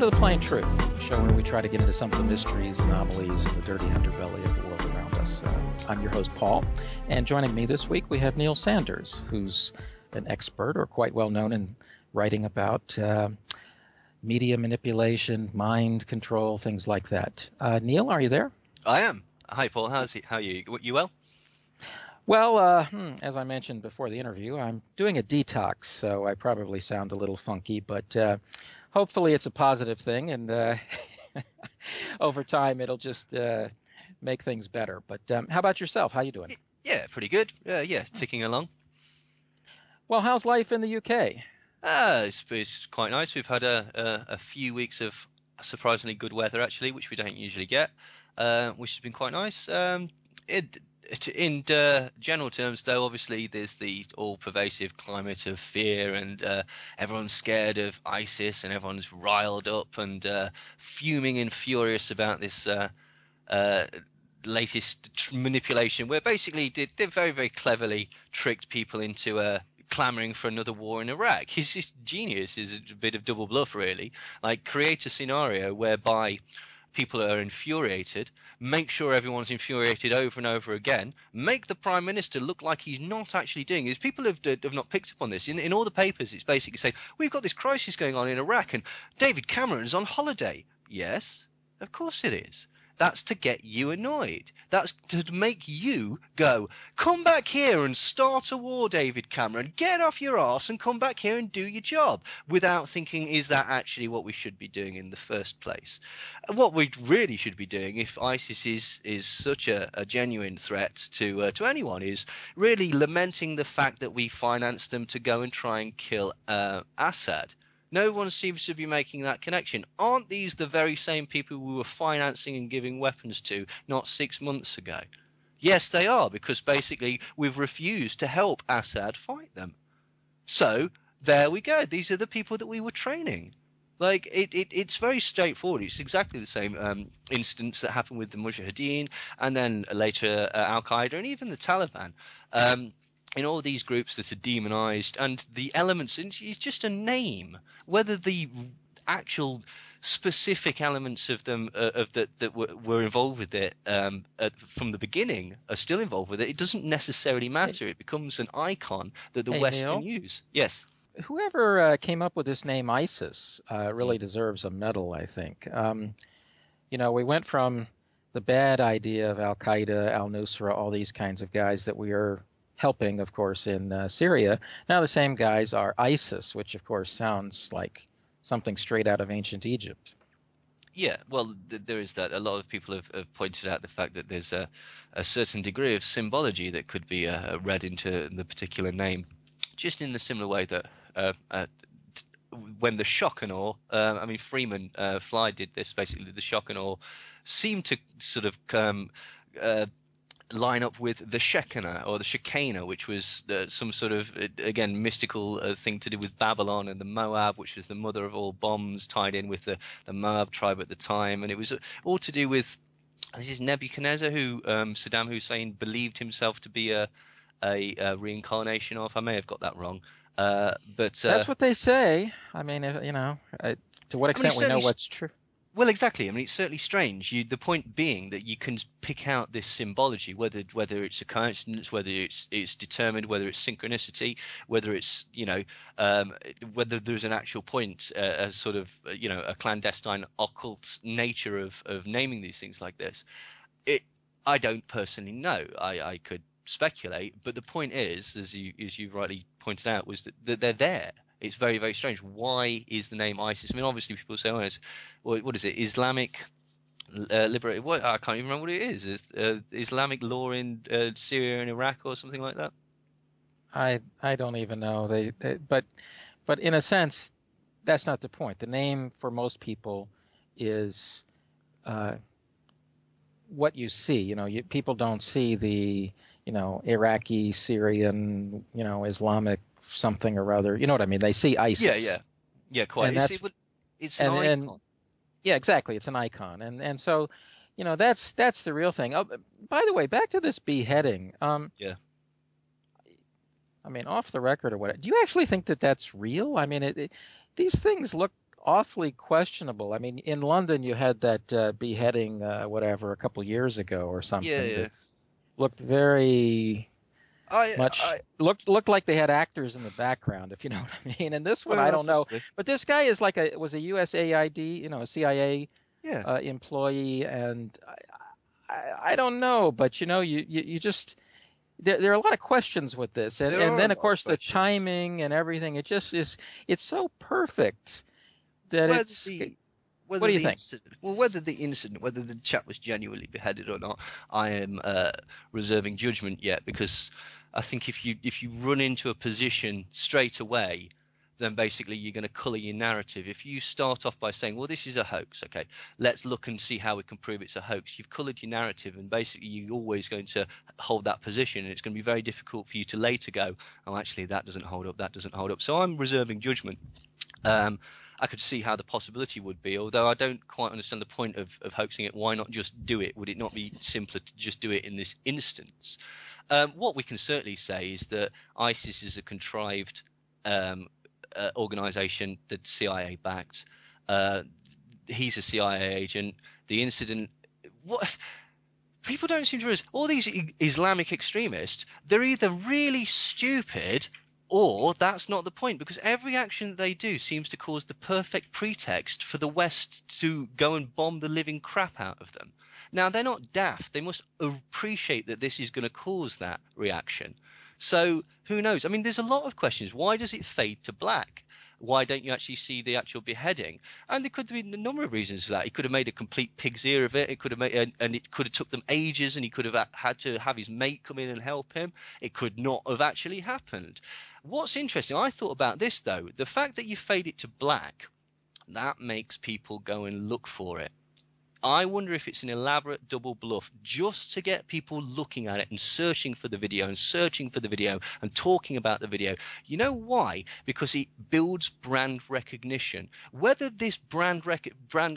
to The Plain Truth, a show where we try to get into some of the mysteries, anomalies, and the dirty underbelly of the world around us. I'm your host, Paul, and joining me this week we have Neil Sanders, who's an expert or quite well known in writing about media manipulation, mind control, things like that. Neil, are you there? I am. Hi, Paul. How are you? You well? Well, as I mentioned before the interview, I'm doing a detox, so I probably sound a little funky, but hopefully it's a positive thing, and over time it'll just make things better. But how about yourself? How you doing? Yeah, pretty good. Yeah, ticking along. Well, how's life in the UK? It's quite nice. We've had a few weeks of surprisingly good weather, actually, which we don't usually get, which has been quite nice. In general terms, though, obviously there's the all-pervasive climate of fear, and everyone's scared of ISIS, and everyone's riled up and fuming and furious about this latest manipulation, where basically they very, very cleverly tricked people into clamoring for another war in Iraq. It's just genius. It's a bit of double bluff, really. Like, create a scenario whereby people are infuriated, make sure everyone's infuriated over and over again, make the Prime Minister look like he's not actually doing this. People have not picked up on this. In all the papers, it's basically saying, we've got this crisis going on in Iraq and David Cameron's on holiday. Yes, of course it is. That's to get you annoyed. That's to make you go, come back here and start a war, David Cameron. Get off your arse and come back here and do your job, without thinking, is that actually what we should be doing in the first place? What we really should be doing, if ISIS is such a genuine threat to anyone, is really lamenting the fact that we financed them to go and try and kill Assad. No one seems to be making that connection. Aren't these the very same people we were financing and giving weapons to not 6 months ago? Yes, they are, because basically we've refused to help Assad fight them. So there we go. These are the people that we were training. Like, it's very straightforward. It's exactly the same instance that happened with the Mujahideen, and then later Al-Qaeda, and even the Taliban. In all these groups that are demonized, and the elements, it's just a name. Whether the actual specific elements of them that were involved with it from the beginning are still involved with it, it doesn't necessarily matter. It becomes an icon that the West Neil, can use. Yes. Whoever came up with this name ISIS really deserves a medal, I think. We went from the bad idea of Al-Qaeda, Al-Nusra, all these kinds of guys that we are helping, of course, in Syria. Now the same guys are ISIS, which, of course, sounds like something straight out of ancient Egypt. Yeah, well, there is that. A lot of people have pointed out the fact that there's a certain degree of symbology that could be read into the particular name, just in the similar way that when the shock and awe, Freeman Fly did this, basically the shock and awe seemed to sort of line up with the Shekinah or the Shekinah, which was some sort of, again, mystical thing to do with Babylon, and the Moab, which was the mother of all bombs, tied in with the Moab tribe at the time. And it was all to do with, this is Nebuchadnezzar, who Saddam Hussein believed himself to be a reincarnation of. I may have got that wrong. But that's what they say. I mean, to what extent we know what's true. Well, exactly. I mean, it's certainly strange. The point being that you can pick out this symbology, whether it's a coincidence, whether it's determined, whether it's synchronicity, whether it's whether there's an actual point, a sort of a clandestine occult nature of naming these things like this. I don't personally know. I could speculate, but the point is, as you rightly pointed out, was that they're there. It's very, very strange. Why is the name ISIS? I mean, obviously people say, what is it? Islamic liberated? What? I can't even remember what it is. Is Islamic law in Syria and Iraq or something like that? I don't even know. But in a sense, that's not the point. The name for most people is what you see. People don't see the Iraqi, Syrian, Islamic something or other. You know what I mean? They see ISIS. Yeah, quite. And it's an icon. Yeah, exactly. It's an icon, and so, that's the real thing. Oh, by the way, back to this beheading. Yeah. I mean, off the record or whatever. Do you actually think that that's real? I mean, these things look awfully questionable. I mean, in London, you had that beheading, whatever, a couple years ago or Yeah, something yeah. that looked very much I looked like they had actors in the background, if you know what I mean. And this one, I well, don't know, possibly. but this guy is like was a USAID, a CIA Yeah. employee, and I don't know, but you just there are a lot of questions with this, and There and are a then of lot of course the questions. timing and everything, it just is it's so perfect that Whether it's. the What whether do you the think? incident, well, whether the chap was genuinely beheaded or not, I am reserving judgment yet, because I think if you run into a position straight away, then basically you're going to colour your narrative. If you start off by saying, well, this is a hoax, okay, let's look and see how we can prove it's a hoax, you've coloured your narrative, and basically you're always going to hold that position, and it's going to be very difficult for you to later go, oh, actually that doesn't hold up, that doesn't hold up. So I'm reserving judgment. I could see how the possibility would be, although I don't quite understand the point of hoaxing it. Why not just do it? Would it not be simpler to just do it in this instance? What we can certainly say is that ISIS is a contrived organization that CIA backed. Uh, he's a CIA agent. The incident, what people don't seem to realize, all these Islamic extremists, they're either really stupid or that's not the point, because every action that they do seems to cause the perfect pretext for the West to go and bomb the living crap out of them. Now, they're not daft. They must appreciate that this is going to cause that reaction. So who knows? I mean, there's a lot of questions. Why does it fade to black? Why don't you actually see the actual beheading? And there could have been a number of reasons for that. He could have made a complete pig's ear of it. It could have made, and it could have took them ages, and he could have had to have his mate come in and help him. It could not have actually happened. What's interesting, I thought about this though, the fact that you fade it to black, that makes people go and look for it. I wonder if it's an elaborate double bluff just to get people looking at it and searching for the video and searching for the video and talking about the video. You know why? Because it builds brand recognition. Whether this brand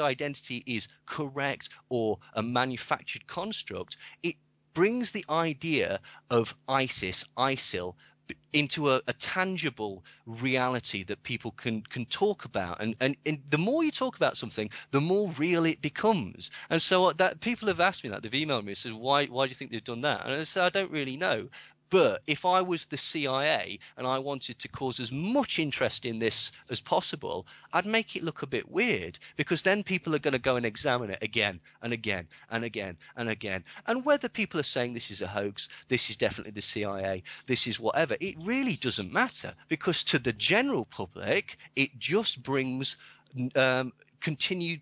identity is correct or a manufactured construct, it brings the idea of ISIL, into a tangible reality that people can talk about, and the more you talk about something, the more real it becomes. And so that people have asked me that, they've emailed me and said, why do you think they've done that? And I said, I don't really know. But if I was the CIA and I wanted to cause as much interest in this as possible, I'd make it look a bit weird, because then people are going to go and examine it again and again and again and again. And whether people are saying this is a hoax, this is definitely the CIA, this is whatever, it really doesn't matter, because to the general public, it just brings continued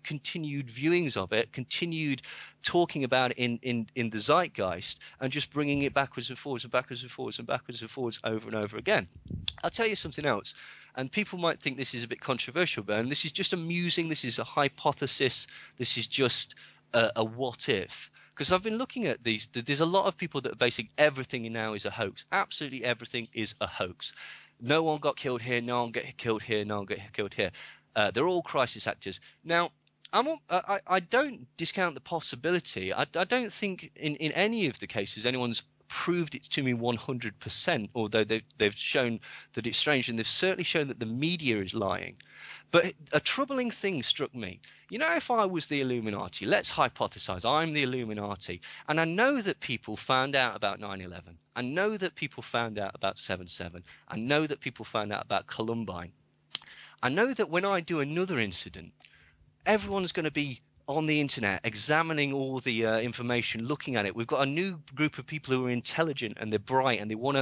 viewings of it, continued talking about it in the zeitgeist, and just bringing it backwards and forwards and backwards and forwards and backwards and forwards over and over again. I'll tell you something else, and people might think this is a bit controversial, but this is just amusing. This is a hypothesis. This is just a what if. Because I've been looking at these. There's a lot of people that are basing everything now is a hoax. Absolutely everything is a hoax. No one got killed here. No one got killed here. No one got killed here. They're all crisis actors. Now, I don't discount the possibility. I don't think in any of the cases anyone's proved it to me 100%, although they've shown that it's strange, and they've certainly shown that the media is lying. But a troubling thing struck me. You know, if I was the Illuminati, let's hypothesize I'm the Illuminati, and I know that people found out about 9/11. I know that people found out about 7/7. I know that people found out about Columbine. I know that when I do another incident, everyone's going to be on the internet examining all the information, looking at it. We've got a new group of people who are intelligent and they're bright and they want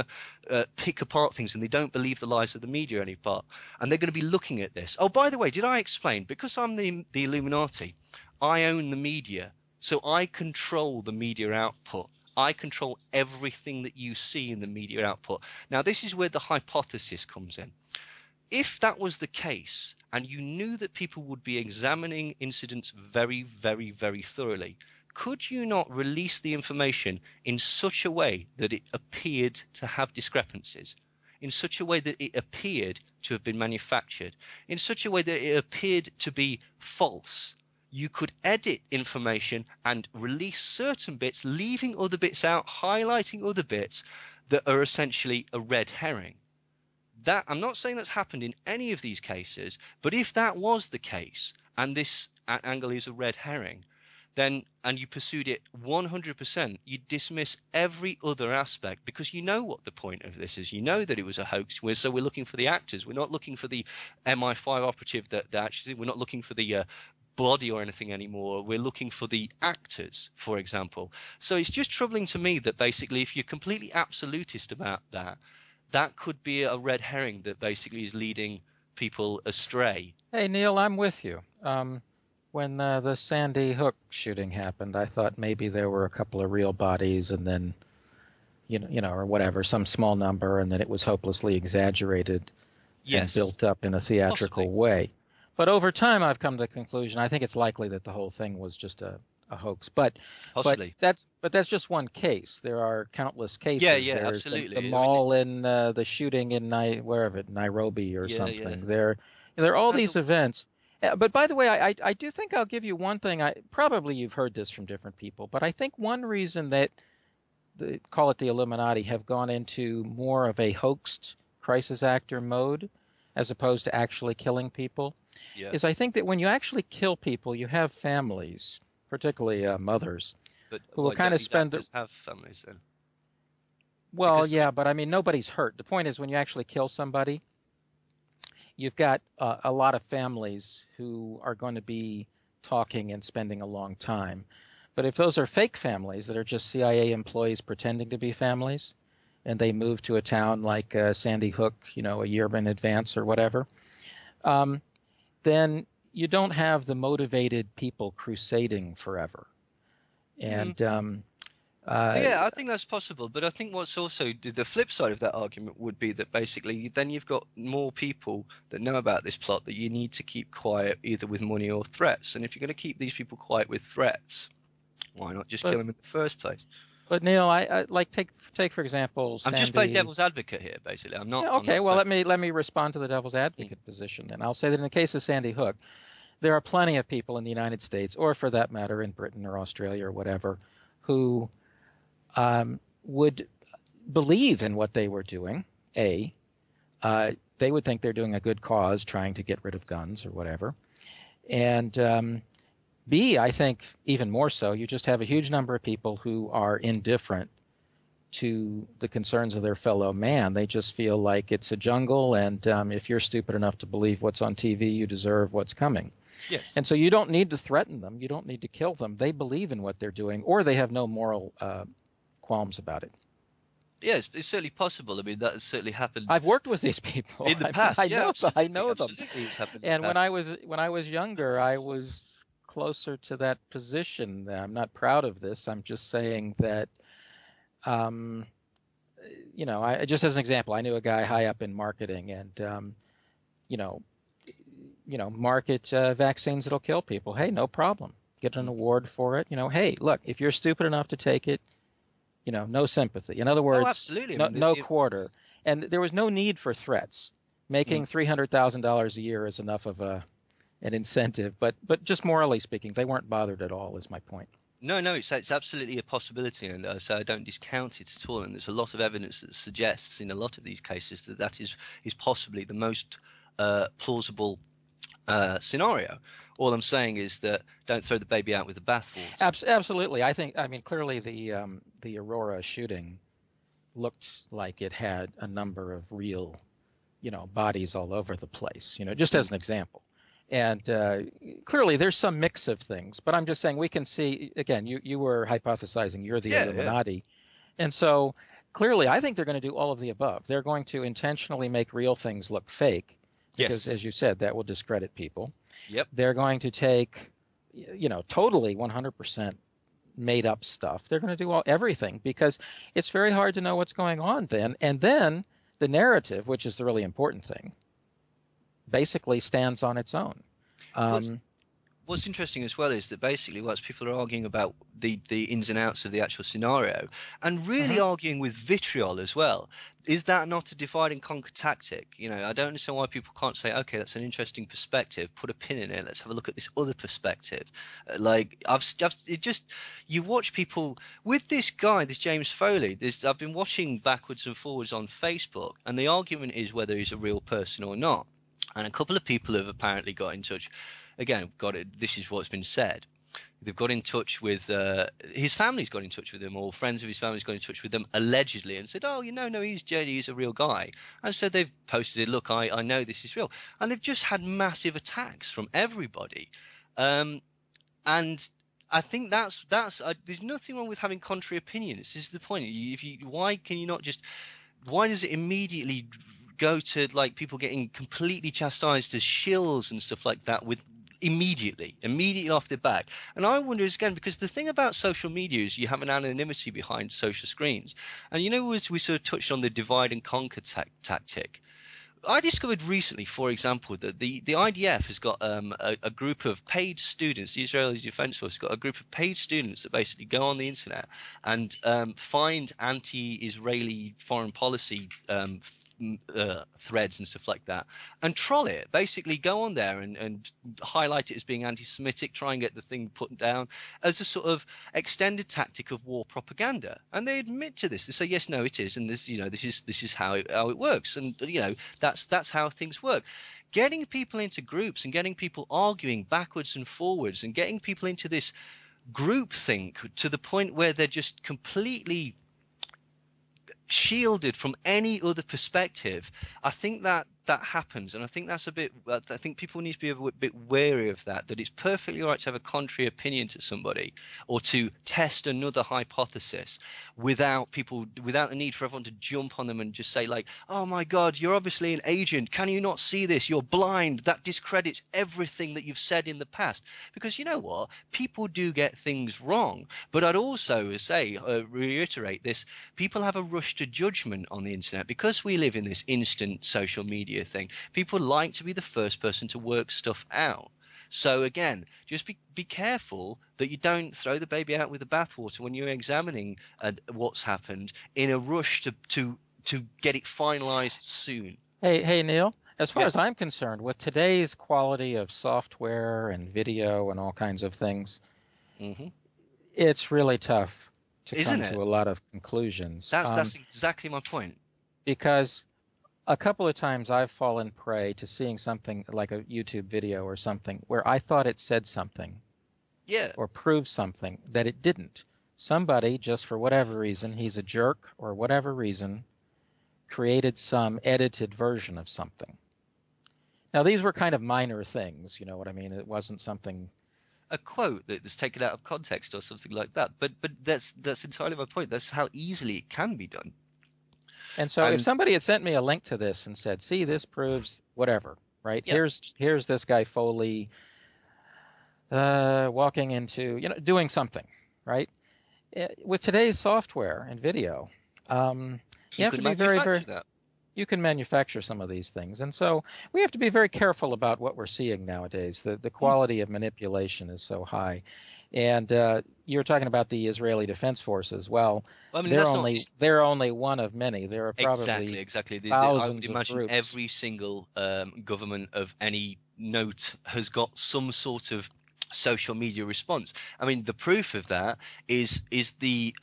to pick apart things, and they don't believe the lies of the media any part. And they're going to be looking at this. Oh, by the way, did I explain? Because I'm the Illuminati, I own the media. So I control the media output. I control everything that you see in the media output. Now, this is where the hypothesis comes in. If that was the case, and you knew that people would be examining incidents very, very, very thoroughly, could you not release the information in such a way that it appeared to have discrepancies, in such a way that it appeared to have been manufactured, in such a way that it appeared to be false? You could edit information and release certain bits, leaving other bits out, highlighting other bits that are essentially a red herring. that I'm not saying that's happened in any of these cases, but if that was the case and this angle is a red herring, then and you pursued it 100%, you dismiss every other aspect because you know what the point of this is. You know that it was a hoax. So we're looking for the actors. We're not looking for the MI5 operative that actually. We're not looking for the body or anything anymore. We're looking for the actors, for example. So it's just troubling to me that basically, if you're completely absolutist about that, that could be a red herring that basically is leading people astray. Hey, Neil, I'm with you. When the Sandy Hook shooting happened, I thought maybe there were a couple of real bodies, and then, or whatever, some small number, and then it was hopelessly exaggerated and built up in a theatrical way. But over time, I've come to the conclusion, I think it's likely that the whole thing was just a hoax. But that's just one case. There are countless cases. Yeah, There's absolutely. The mall in the shooting in Nairobi or something. Yeah. There are all these events. But by the way, I do think I'll give you one thing. Probably you've heard this from different people, but I think one reason that call it the Illuminati have gone into more of a hoaxed crisis actor mode as opposed to actually killing people is I think that when you actually kill people, you have families, particularly mothers, who will kind of spend their have families then. Well, yeah, but I mean nobody's hurt. The point is when you actually kill somebody, you've got a lot of families who are going to be talking and spending a long time. But if those are fake families that are just CIA employees pretending to be families, and they move to a town like Sandy Hook, a year in advance or whatever, then you don't have the motivated people crusading forever. And I think that's possible. But I think what's also the flip side of that argument would be that basically then you've got more people that know about this plot that you need to keep quiet either with money or threats. And if you're going to keep these people quiet with threats, why not just kill them in the first place? But Neil, I like take for example. I'm just playing devil's advocate here, basically. I'm not. Yeah, okay, I'm not well let me respond to the devil's advocate position then. I'll say that in the case of Sandy Hook, there are plenty of people in the United States, or for that matter in Britain or Australia or whatever, who would believe in what they were doing. They would think they're doing a good cause, trying to get rid of guns or whatever, and B, I think even more so, you just have a huge number of people who are indifferent to the concerns of their fellow man. They just feel like it's a jungle, and if you're stupid enough to believe what's on TV, you deserve what's coming. Yes. And so you don't need to threaten them. You don't need to kill them. They believe in what they're doing, or they have no moral qualms about it. Yes, it's certainly possible. I mean, that has certainly happened. I've worked with these people in the past. I know them. It's happened and when I was younger, I was closer to that position. I'm not proud of this. I'm just saying that, I just as an example, I knew a guy high up in marketing, and market vaccines that'll kill people. Hey, no problem. Get an award for it. Hey, look, if you're stupid enough to take it, no sympathy. In other words, absolutely. No quarter. And there was no need for threats. Making $300,000 a year is enough of an incentive, but just morally speaking, they weren't bothered at all, is my point. No, it's absolutely a possibility, and so I don't discount it at all. And there's a lot of evidence that suggests in a lot of these cases that is possibly the most plausible scenario. All I'm saying is that don't throw the baby out with the bathwater. Absolutely. I mean, clearly the Aurora shooting looked like it had a number of real, bodies all over the place, just as an example. And clearly there's some mix of things, but I'm just saying we can see, again, you were hypothesizing you're the Illuminati. And so clearly I think they're going to do all of the above. They're going to intentionally make real things look fake because, as you said, that will discredit people. Yep. They're going to take, totally 100% made up stuff. They're going to do everything because it's very hard to know what's going on then. And then the narrative, which is the really important thing, basically stands on its own. what's interesting as well is that basically whilst people are arguing about the ins and outs of the actual scenario and really Hmm. arguing with vitriol as well, is that not a divide and conquer tactic? You know, I don't understand why people can't say, okay, that's an interesting perspective, put a pin in it, let's have a look at this other perspective. Like it just, you watch people with this guy, this James Foley. I've been watching backwards and forwards on Facebook, and the argument is whether he's a real person or not. And a couple of people have apparently got in touch. Again, got it. This is what's been said. They've got in touch with his family's got in touch with him, or friends of his family's got in touch with them allegedly, and said, "Oh, no, he's JD, he's a real guy." And so they've posted it. Look, I know this is real, and they've just had massive attacks from everybody, and I think that's there's nothing wrong with having contrary opinions. This is the point. Why can you not just? Why does it immediately go to like people getting completely chastised as shills and stuff like that with immediately off the back? And I wonder is again, because the thing about social media is you have an anonymity behind social screens, and you know, as we sort of touched on the divide and conquer tactic, I discovered recently, for example, that the IDF has got a group of paid students. The Israeli Defense Force has got a group of paid students that basically go on the internet and find anti-Israeli foreign policy threads and stuff like that and troll it. Basically go on there and highlight it as being anti-Semitic, try and get the thing put down as a sort of extended tactic of war propaganda. And they admit to this. They say, yes, no, it is, and this, you know, this is how it works, and you know, that's how things work. Getting people into groups and getting people arguing backwards and forwards and getting people into this groupthink to the point where they're just completely shielded from any other perspective. I think that happens, and I think that's a bit. I think people need to be a bit wary of that. That it's perfectly right to have a contrary opinion to somebody, or to test another hypothesis, without the need for everyone to jump on them and just say like, "Oh my God, you're obviously an agent. Can you not see this? You're blind." That discredits everything that you've said in the past. Because you know what, people do get things wrong. But I'd also say, reiterate this: people have a rush to judgment on the internet because we live in this instant social media thing. People like to be the first person to work stuff out. So again, just be careful that you don't throw the baby out with the bathwater when you're examining what's happened in a rush to get it finalized soon. Hey, Neil. As far Yeah. as I'm concerned, with today's quality of software and video and all kinds of things, Mm-hmm. it's really tough to Isn't come it? to a lot of conclusions. That's exactly my point. Because a couple of times I've fallen prey to seeing something like a YouTube video or something where I thought it said something Yeah. or proved something that it didn't. Somebody, just for whatever reason, he's a jerk or whatever reason, created some edited version of something. Now, these were kind of minor things, you know what I mean? It wasn't something. A quote that's taken out of context or something like that. But that's entirely my point. That's how easily it can be done. And so if somebody had sent me a link to this and said, see, this proves whatever, right? Yeah. Here's this guy Foley walking into, you know, doing something, right? With today's software and video, you have to be very, that. you can manufacture some of these things. And so we have to be very careful about what we're seeing nowadays. The quality of manipulation is so high. And you were talking about the Israeli Defense Forces. Well, I mean, they're only one of many. There are probably exactly. thousands I would of imagine groups. every single government of any note has got some sort of social media response. I mean, the proof of that is the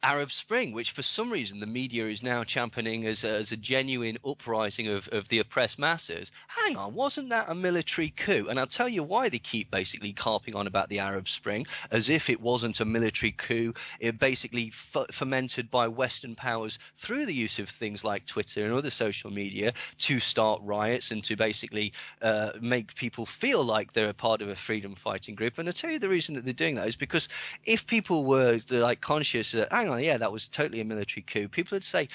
Arab Spring, which for some reason the media is now championing as a genuine uprising of the oppressed masses. Hang on, wasn't that a military coup? And I'll tell you why they keep basically carping on about the Arab Spring as if it wasn't a military coup. It basically fomented by Western powers through the use of things like Twitter and other social media to start riots and to basically make people feel like they're a part of a freedom fighting group. And I'll tell you the reason that they're doing that is because if people were like conscious that, hang on, yeah, that was totally a military coup, people would say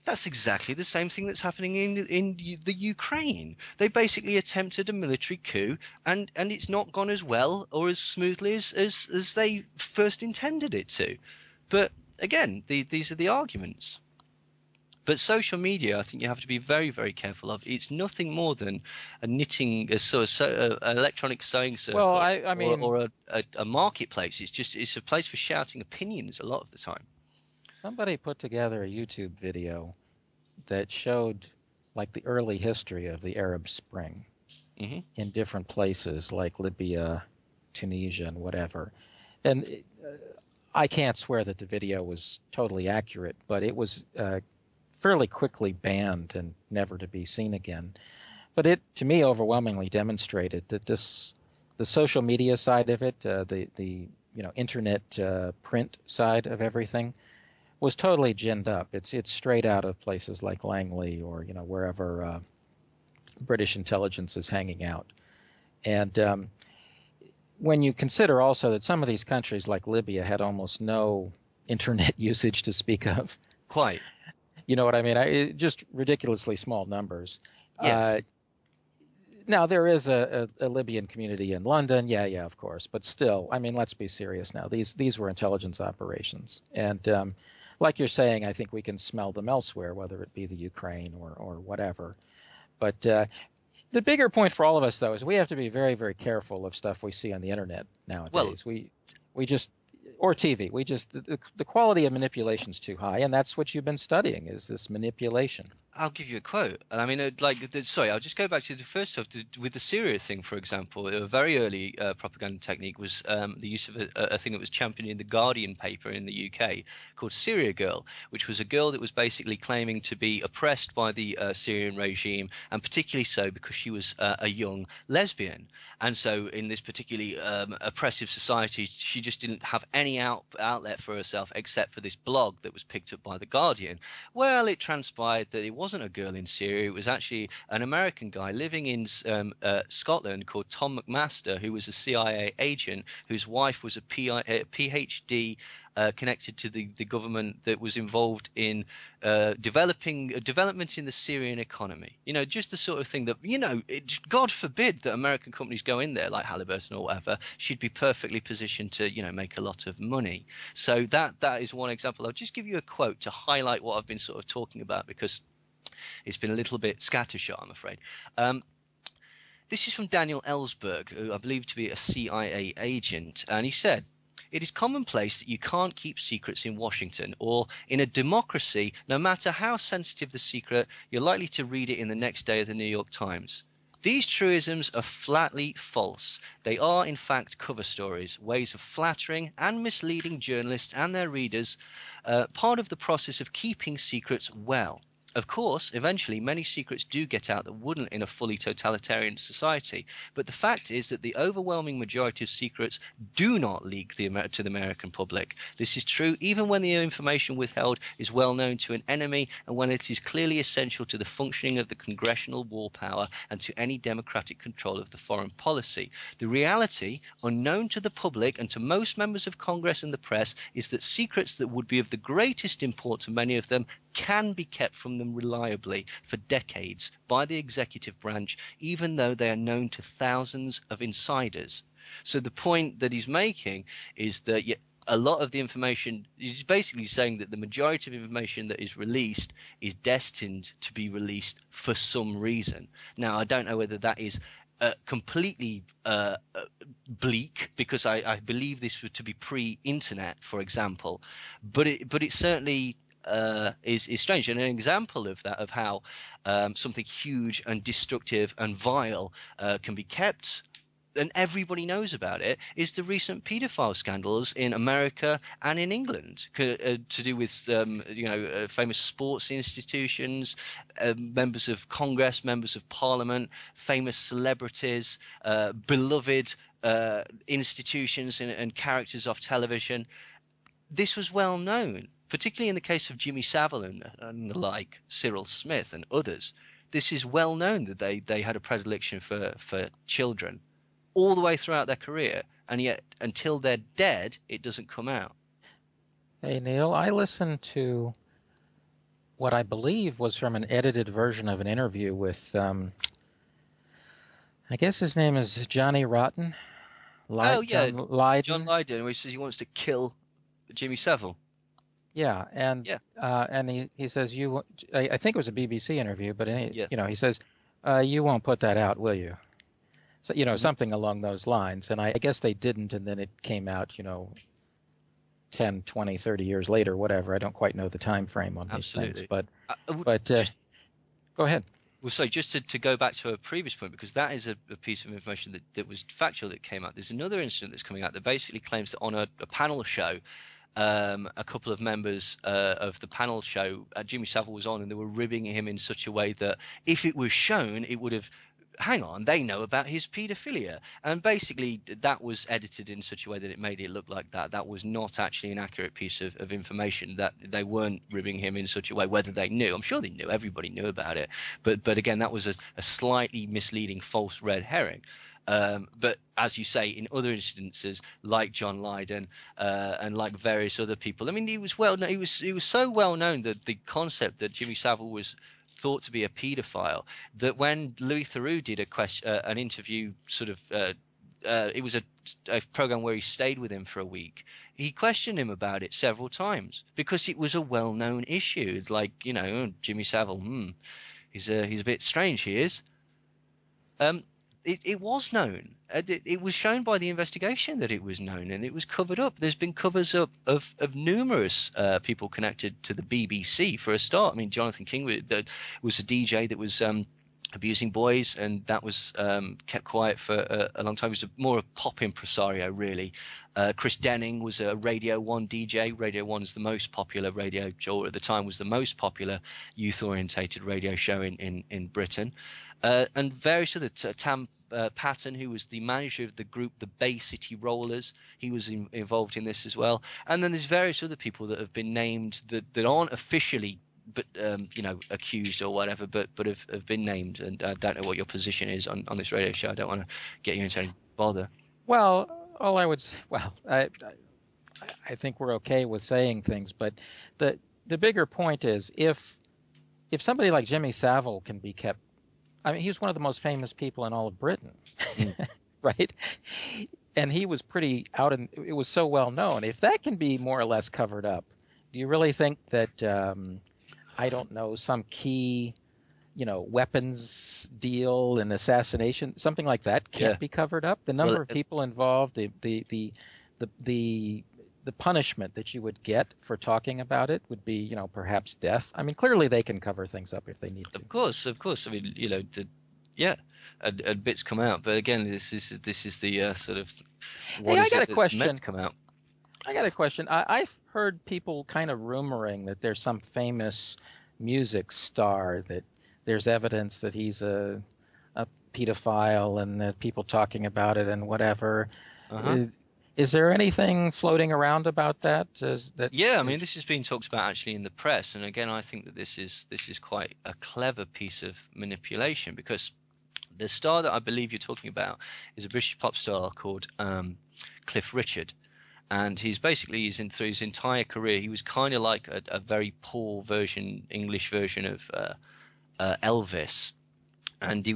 that's exactly the same thing that's happening in the Ukraine. They basically attempted a military coup, and it's not gone as well or as smoothly as they first intended it to. But again, these are the arguments. But social media, I think you have to be very, very careful of. It's nothing more than a sort of electronic sewing Well, circle I mean, or a marketplace. It's a place for shouting opinions a lot of the time. somebody put together a YouTube video that showed like the early history of the Arab Spring Hmm. in different places like Libya, Tunisia, and whatever. And I can't swear that the video was totally accurate, but it was fairly quickly banned and never to be seen again. But it, to me, overwhelmingly demonstrated that the social media side of it, the internet print side of everything, was totally ginned up. It's straight out of places like Langley or wherever British intelligence is hanging out. And when you consider also that some of these countries like Libya had almost no internet usage to speak of, Quite. you know what I mean? Just ridiculously small numbers. Yes. Now there is a Libyan community in London, yeah, of course, but still, I mean, let's be serious now. These were intelligence operations, and like you're saying, I think we can smell them elsewhere, whether it be the Ukraine or whatever. But the bigger point for all of us, though, is we have to be very, very careful of stuff we see on the internet Well, nowadays. We just or TV. We just the quality of manipulation is too high, and that's what you've been studying is this manipulation. I'll give you a quote. I mean, sorry, I'll just go back to the first stuff. With the Syria thing, for example, a very early propaganda technique was the use of a thing that was championed in the Guardian paper in the UK called Syria Girl, which was a girl that was basically claiming to be oppressed by the Syrian regime, and particularly so because she was a young lesbian. And so in this particularly oppressive society, she just didn't have any outlet for herself except for this blog that was picked up by the Guardian. Well, it transpired that it wasn't a girl in Syria. It was actually an American guy living in Scotland called Tom McMaster, who was a CIA agent whose wife was a PhD connected to the government that was involved in development in the Syrian economy. Just the sort of thing that, God forbid that American companies go in there like Halliburton or whatever, she'd be perfectly positioned to, make a lot of money. So that is one example. I'll just give you a quote to highlight what I've been sort of talking about because it's been a little bit scattershot, I'm afraid. This is from Daniel Ellsberg, who I believe to be a CIA agent, and he said, "It is commonplace that you can't keep secrets in Washington, or in a democracy, no matter how sensitive the secret, you're likely to read it in the next day of the New York Times. These truisms are flatly false. They are, in fact, cover stories, ways of flattering and misleading journalists and their readers, part of the process of keeping secrets well. Of course, eventually many secrets do get out that wouldn't in a fully totalitarian society, but the fact is that the overwhelming majority of secrets do not leak to the American public. This is true even when the information withheld is well known to an enemy and when it is clearly essential to the functioning of the congressional war power and to any democratic control of the foreign policy. The reality, unknown to the public and to most members of Congress and the press, is that secrets that would be of the greatest import to many of them can be kept from them reliably for decades by the executive branch, even though they are known to thousands of insiders." So the point that he's making is that a lot of the information, he's basically saying that the majority of information that is released is destined to be released for some reason. Now, I don't know whether that is completely bleak, because I believe this was to be pre-internet, for example, but it certainly is strange. And an example of that, of how something huge and destructive and vile can be kept and everybody knows about it, is the recent paedophile scandals in America and in England to do with famous sports institutions, members of Congress, members of Parliament, famous celebrities, beloved institutions and characters off television. This was well known, particularly in the case of Jimmy Savile and the like, Cyril Smith and others. This is well known that they had a predilection for children all the way throughout their career, and yet until they're dead, it doesn't come out. Hey, Neil, I listened to what I believe was from an edited version of an interview with, I guess his name is Johnny Rotten. John Lydon. Lydon, where he says he wants to kill Jimmy Savile. Yeah, Yeah, and he says I think it was a BBC interview, but yeah. he says you won't put that out, will you? So Hmm. something along those lines, and I guess they didn't, and then it came out 10, 20, 30 years later, whatever. I don't quite know the time frame on these things, Absolutely. but Just go ahead. well, sorry, just to go back to a previous point, because that is a piece of information that was factual that came out. There's another incident that's coming out that basically claims that on a panel show, a couple of members of the panel show, Jimmy Savile was on, and they were ribbing him in such a way that if it was shown, it would have. Hang on, they know about his paedophilia, and basically that was edited in such a way that it made it look like that was not actually an accurate piece of information. That they weren't ribbing him in such a way. Whether they knew, I'm sure they knew. Everybody knew about it, but again, that was a slightly misleading, false red herring. But as you say, in other instances, like John Lydon and like various other people, I mean, he was well known. He was so well known that the concept that Jimmy Savile was thought to be a paedophile, that when Louis Theroux did an interview, sort of, it was a program where he stayed with him for a week. He questioned him about it several times because it was a well-known issue. It's like, Jimmy Savile, he's a bit strange. He is. It was known. It was shown by the investigation that it was known, and it was covered up. There's been covers up of numerous people connected to the BBC for a start. I mean, Jonathan King was a DJ that was abusing boys, and that was kept quiet for a long time. He was more a pop impresario, really. Chris Denning was a Radio 1 DJ. Radio 1 is the most popular radio, or at the time was the most popular youth-orientated radio show in Britain. And various other Tam Patton, who was the manager of the group the Bay City Rollers, he was involved in this as well. And then there's various other people that have been named that aren't officially but accused or whatever, but have been named. And I don't know what your position is on this radio show. I don't want to get you into any bother. Well, all I would I think we're okay with saying things, but the bigger point is if somebody like Jimmy Savile can be kept. I mean, he was one of the most famous people in all of Britain, right? And he was pretty out, and it was so well known. If that can be more or less covered up, do you really think that I don't know, some key, weapons deal and assassination, something like that can't be covered up? The number of people involved, the punishment that you would get for talking about it would be, perhaps death. I mean, clearly they can cover things up if they need to. Of course. I mean, and bits come out, but again, this is the sort of what I is got it a that's question. meant to come out. I got a question. I've heard people kind of rumoring that there's some famous music star that there's evidence that he's a pedophile and that people talking about it and whatever. Is there anything floating around about that? I mean, this has been talked about actually in the press, and again, I think that this is quite a clever piece of manipulation, because the star that I believe you're talking about is a British pop star called Cliff Richard, and through his entire career, he was kind of like a very poor English version of Elvis, and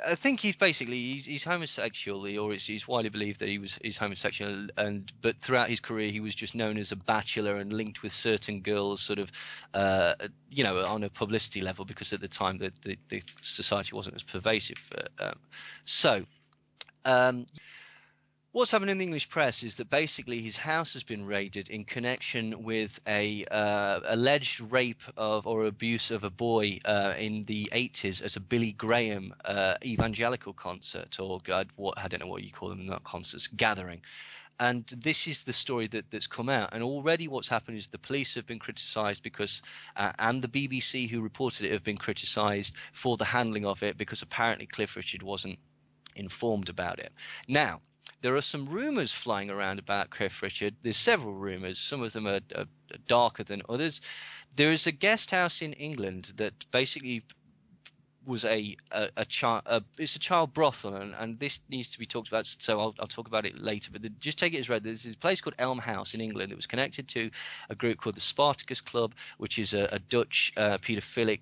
I think he's homosexual, or it's widely believed that he's homosexual, but throughout his career he was just known as a bachelor and linked with certain girls, sort of on a publicity level, because at the time the society wasn't as pervasive. What's happened in the English press is that basically his house has been raided in connection with a alleged rape or abuse of a boy in the 80s at a Billy Graham evangelical concert, or I don't know what you call them, not concerts, gathering. And this is the story that's come out. And already what's happened is the police have been criticised because, and the BBC who reported it have been criticised for the handling of it, because apparently Cliff Richard wasn't informed about it. Now, there are some rumours flying around about Cliff Richard. There's several rumours. Some of them are darker than others. There is a guest house in England that basically was a child. It's a child brothel, and this needs to be talked about. So I'll talk about it later. But just take it as read. There's this place called Elm House in England that was connected to a group called the Spartacus Club, which is a Dutch paedophilic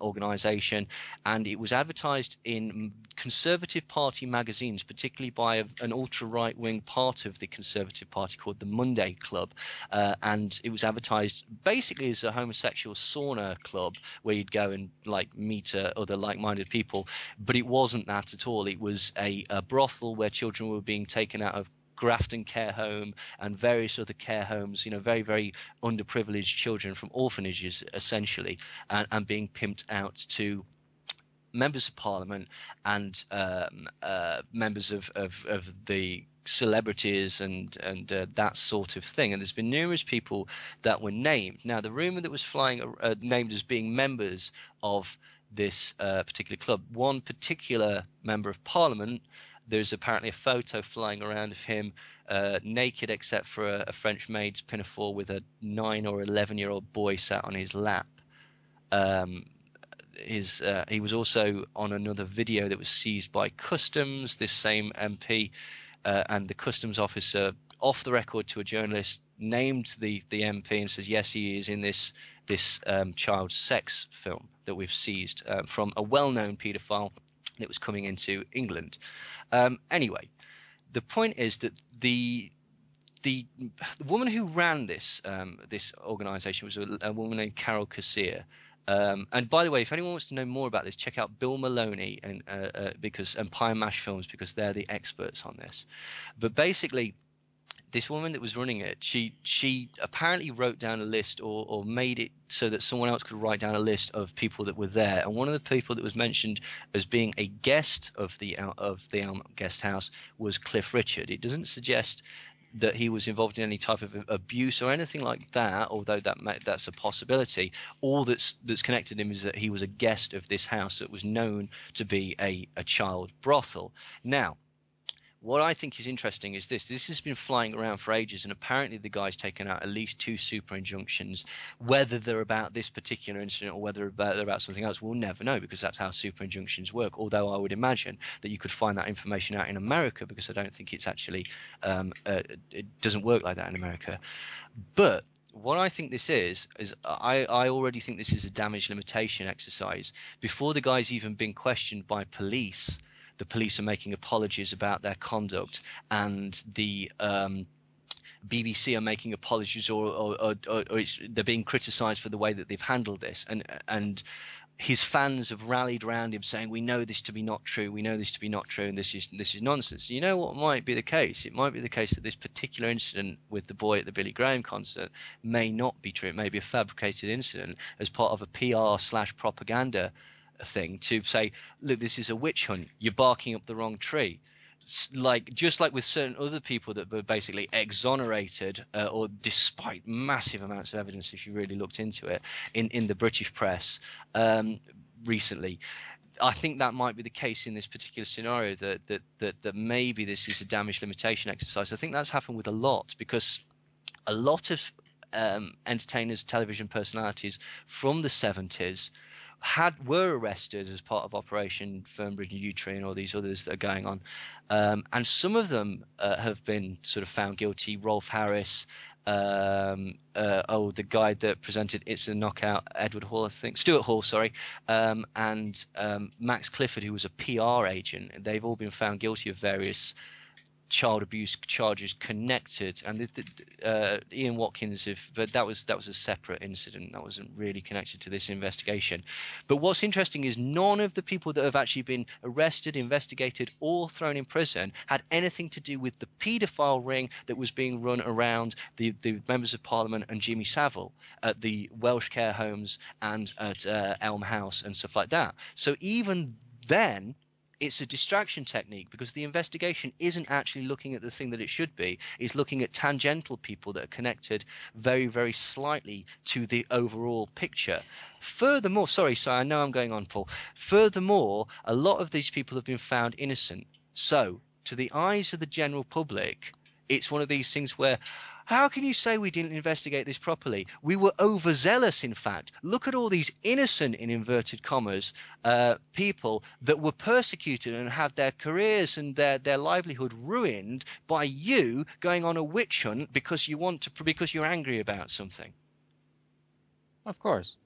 organisation, and it was advertised in Conservative Party magazines, particularly by an ultra right wing part of the Conservative Party called the Monday Club, and it was advertised basically as a homosexual sauna club where you'd go and like meet other like-minded people, but it wasn't that at all. It was a brothel where children were being taken out of Grafton Care Home and various other care homes, very, very underprivileged children from orphanages, essentially, and being pimped out to members of Parliament and members of the celebrities and that sort of thing. And there's been numerous people that were named. Now, the rumor that was flying named as being members of this particular club, one particular member of Parliament, there's apparently a photo flying around of him naked except for a French maid's pinafore with a 9 or 11-year-old boy sat on his lap. He was also on another video that was seized by customs, this same MP, and the customs officer, off the record to a journalist, named the MP and says, yes, he is in this child sex film that we've seized from a well-known paedophile that was coming into England. Anyway, the point is that the woman who ran this organisation was a woman named Carol Kassir. And by the way, if anyone wants to know more about this, check out Bill Maloney and Empire Mash Films, because they're the experts on this. But basically, this woman that was running it, she apparently wrote down a list or made it so that someone else could write down a list of people that were there. And one of the people that was mentioned as being a guest of the Elm Guest House was Cliff Richard. It doesn't suggest that he was involved in any type of abuse or anything like that, although that's a possibility. All that's connected him is that he was a guest of this house that was known to be a child brothel. Now, what I think is interesting is this has been flying around for ages, and apparently the guy's taken out at least 2 super injunctions. Whether they're about this particular incident or whether they're about something else, we'll never know, because that's how super injunctions work. Although I would imagine that you could find that information out in America, because I don't think it's actually it doesn't work like that in America. But what I think this is I already think this is a damage limitation exercise. Before the guy's even been questioned by police, the police are making apologies about their conduct, and the BBC are making apologies, or they're being criticised for the way that they've handled this, and his fans have rallied around him saying, we know this to be not true, we know this to be not true, and this is nonsense. You know what might be the case? It might be the case that this particular incident with the boy at the Billy Graham concert may not be true. It may be a fabricated incident as part of a PR/propaganda thing to say, look, this is a witch hunt, you're barking up the wrong tree. Just like with certain other people that were basically exonerated or despite massive amounts of evidence, if you really looked into it, in the British press recently. I think that might be the case in this particular scenario, that maybe this is a damage limitation exercise. I think that's happened with a lot, because a lot of entertainers, television personalities from the 70s were arrested as part of Operation Fernbridge and Yewtree and all these others that are going on, and some of them have been sort of found guilty. Rolf Harris, the guy that presented It's a Knockout, Stuart Hall, sorry, and Max Clifford, who was a PR agent. They've all been found guilty of various child abuse charges connected, and Ian Watkins, but that was a separate incident that wasn't really connected to this investigation. But what's interesting is none of the people that have actually been arrested, investigated, or thrown in prison had anything to do with the paedophile ring that was being run around the members of Parliament and Jimmy Savile at the Welsh care homes and at Elm House and stuff like that. So even then, it's a distraction technique, because the investigation isn't actually looking at the thing that it should be. It's looking at tangential people that are connected very, very slightly to the overall picture. Furthermore, sorry, I know I'm going on, Paul. Furthermore, a lot of these people have been found innocent. So, to the eyes of the general public, it's one of these things where, how can you say we didn't investigate this properly? We were overzealous, in fact. Look at all these innocent, in inverted commas, people that were persecuted and had their careers and their livelihood ruined by you going on a witch hunt because you're angry about something. Of course.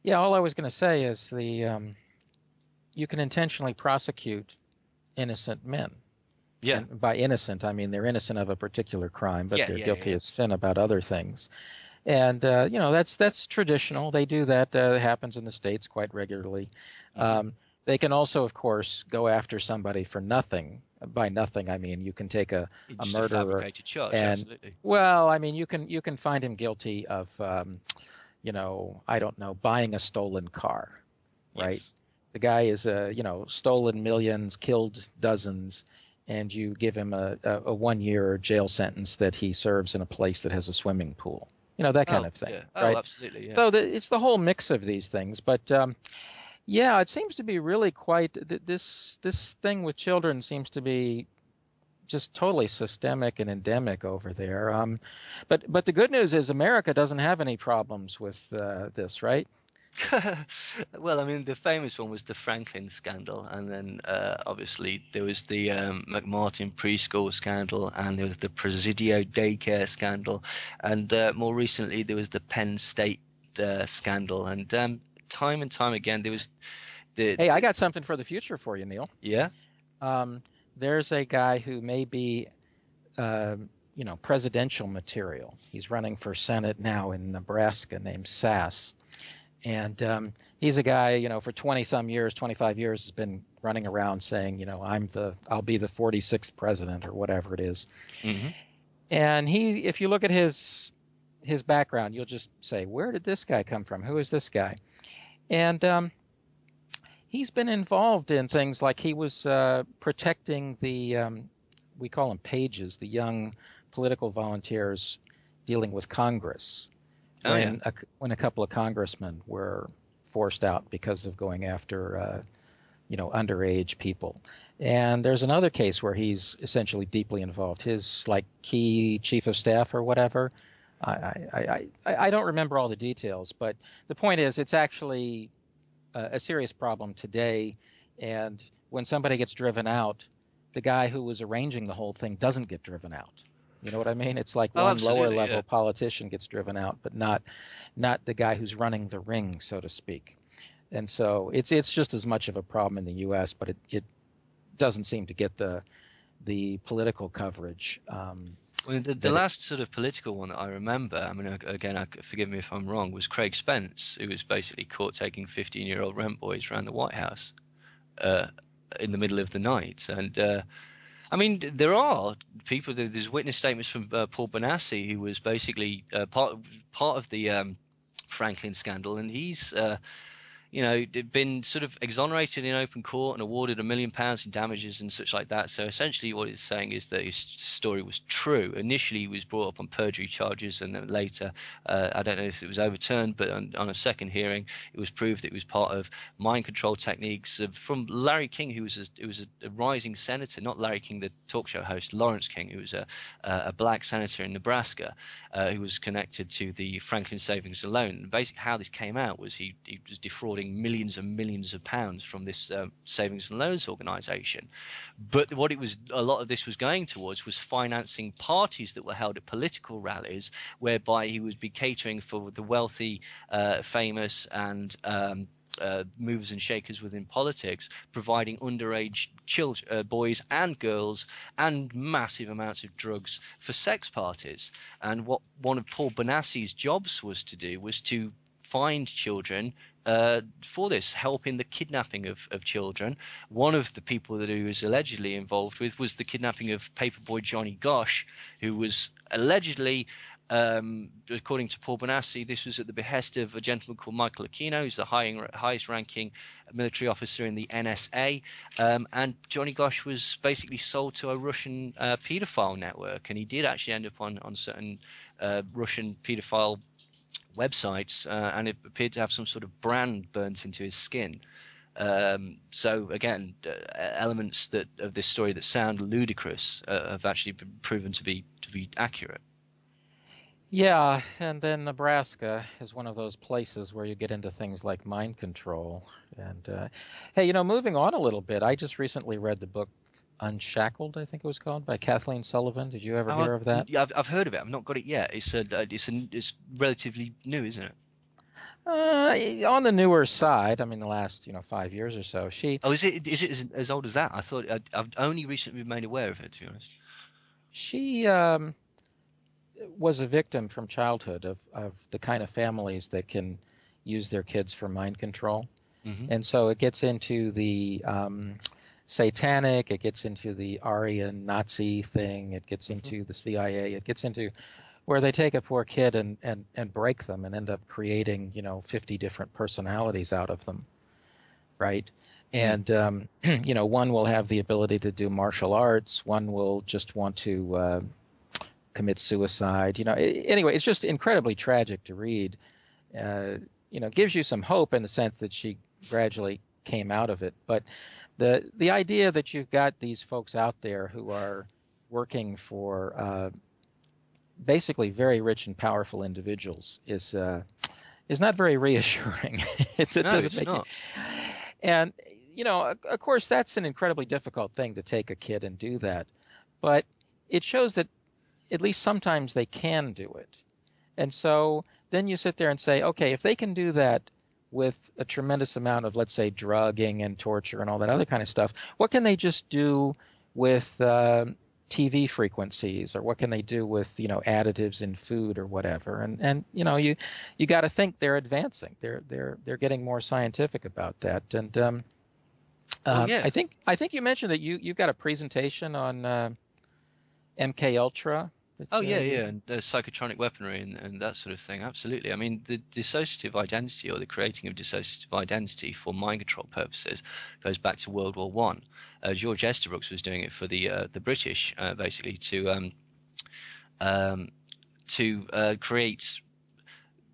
Yeah, all I was going to say is you can intentionally prosecute innocent men. Yeah. And by innocent, I mean they're innocent of a particular crime, but they're guilty as sin about other things. And that's traditional. They do that. It happens in the States quite regularly. Mm-hmm. They can also, of course, go after somebody for nothing. By nothing, I mean you can take a murderer a fabricated charge, and absolutely. well, I mean you can find him guilty of I don't know, buying a stolen car, right? Yes. The guy is stolen millions, killed dozens, and you give him a 1-year jail sentence that he serves in a place that has a swimming pool. That kind of thing, yeah. right? Oh, absolutely, yeah. So it's the whole mix of these things. But yeah, it seems to be really quite this thing with children seems to be just totally systemic and endemic over there. But the good news is America doesn't have any problems with this, right? Well, I mean, the famous one was the Franklin scandal, and then obviously there was the McMartin preschool scandal, and there was the Presidio daycare scandal, and more recently there was the Penn State scandal, and time and time again there was Hey, I got something for the future for you, Neil. Yeah. There's a guy who may be, presidential material. He's running for Senate now in Nebraska named Sass. And he's a guy, for 20 some years, 25 years, has been running around saying, I'll be the 46th president or whatever it is. Mm-hmm. And if you look at his background, you'll just say, where did this guy come from? Who is this guy? And he's been involved in things like he was protecting we call them pages, the young political volunteers dealing with Congress. When a couple of congressmen were forced out because of going after, underage people. And there's another case where he's essentially deeply involved. His key chief of staff or whatever. I don't remember all the details, but the point is it's actually a serious problem today. And when somebody gets driven out, the guy who was arranging the whole thing doesn't get driven out. You know what I mean? It's like one lower level politician gets driven out, but not the guy who's running the ring, so to speak. And so it's just as much of a problem in the U.S., but it doesn't seem to get the political coverage. Well, the last sort of political one that I remember, I mean, again, forgive me if I'm wrong, was Craig Spence, who was basically caught taking 15-year-old rent boys around the White House in the middle of the night. And I mean, there are people. There's witness statements from Paul Bonacci, who was basically part of the Franklin scandal, and he's been sort of exonerated in open court and awarded £1 million in damages and such like that. So essentially what it's saying is that his story was true. Initially he was brought up on perjury charges, and then later, I don't know if it was overturned, but on a second hearing, it was proved that it was part of mind control techniques from Larry King, who was a rising senator, not Larry King, the talk show host, Lawrence King, who was a black senator in Nebraska, who was connected to the Franklin Savings and Loan. And basically how this came out was he was defrauding millions and millions of pounds from this savings and loans organization. But what a lot of this was going towards was financing parties that were held at political rallies, whereby he would be catering for the wealthy, famous, and movers and shakers within politics, providing underage boys and girls and massive amounts of drugs for sex parties. And what one of Paul Bonacci's jobs was to do was to find children for this, help in the kidnapping of children. One of the people that he was allegedly involved with was the kidnapping of paperboy Johnny Gosch, who was allegedly, according to Paul Bonacci, this was at the behest of a gentleman called Michael Aquino, who's the highest ranking military officer in the NSA. And Johnny Gosch was basically sold to a Russian paedophile network, and he did actually end up on certain Russian paedophile websites, and it appeared to have some sort of brand burnt into his skin. So again, elements of this story that sound ludicrous have actually been proven to be accurate. Yeah, and then Nebraska is one of those places where you get into things like mind control. And hey, moving on a little bit, I just recently read the book Unshackled, I think it was called, by Kathleen Sullivan. Did you ever Oh, hear of that? I've heard of it. I've not got it yet. It's relatively new, isn't it? On the newer side, I mean, the last 5 years or so. Oh, is it as old as that? I thought I've only recently been made aware of it, to be honest. She was a victim from childhood of the kind of families that can use their kids for mind control. Hmm. And so it gets into the satanic, it gets into the Aryan Nazi thing, it gets Hmm. into the CIA, it gets into where they take a poor kid and break them and end up creating, 50 different personalities out of them, right? Mm. And, one will have the ability to do martial arts, one will just want to commit suicide. Anyway, it's just incredibly tragic to read. Gives you some hope in the sense that she gradually came out of it. But the idea that you've got these folks out there who are working for basically very rich and powerful individuals is not very reassuring. It No, doesn't it's make you. not. And of course, that's an incredibly difficult thing to take a kid and do that. But it shows that at least sometimes they can do it. And so then you sit there and say, okay, if they can do that with a tremendous amount of, let's say, drugging and torture and all that other kind of stuff, what can they just do with TV frequencies, or what can they do with additives in food or whatever? And you got to think they're advancing. They're getting more scientific about that. And Well, yeah. I think you mentioned that you've got a presentation on MK Ultra. Oh, yeah, yeah, and psychotronic weaponry and that sort of thing. Absolutely. I mean, the dissociative identity, or the creating of dissociative identity for mind control purposes, goes back to World War One. George Estabrooks was doing it for the British, basically to create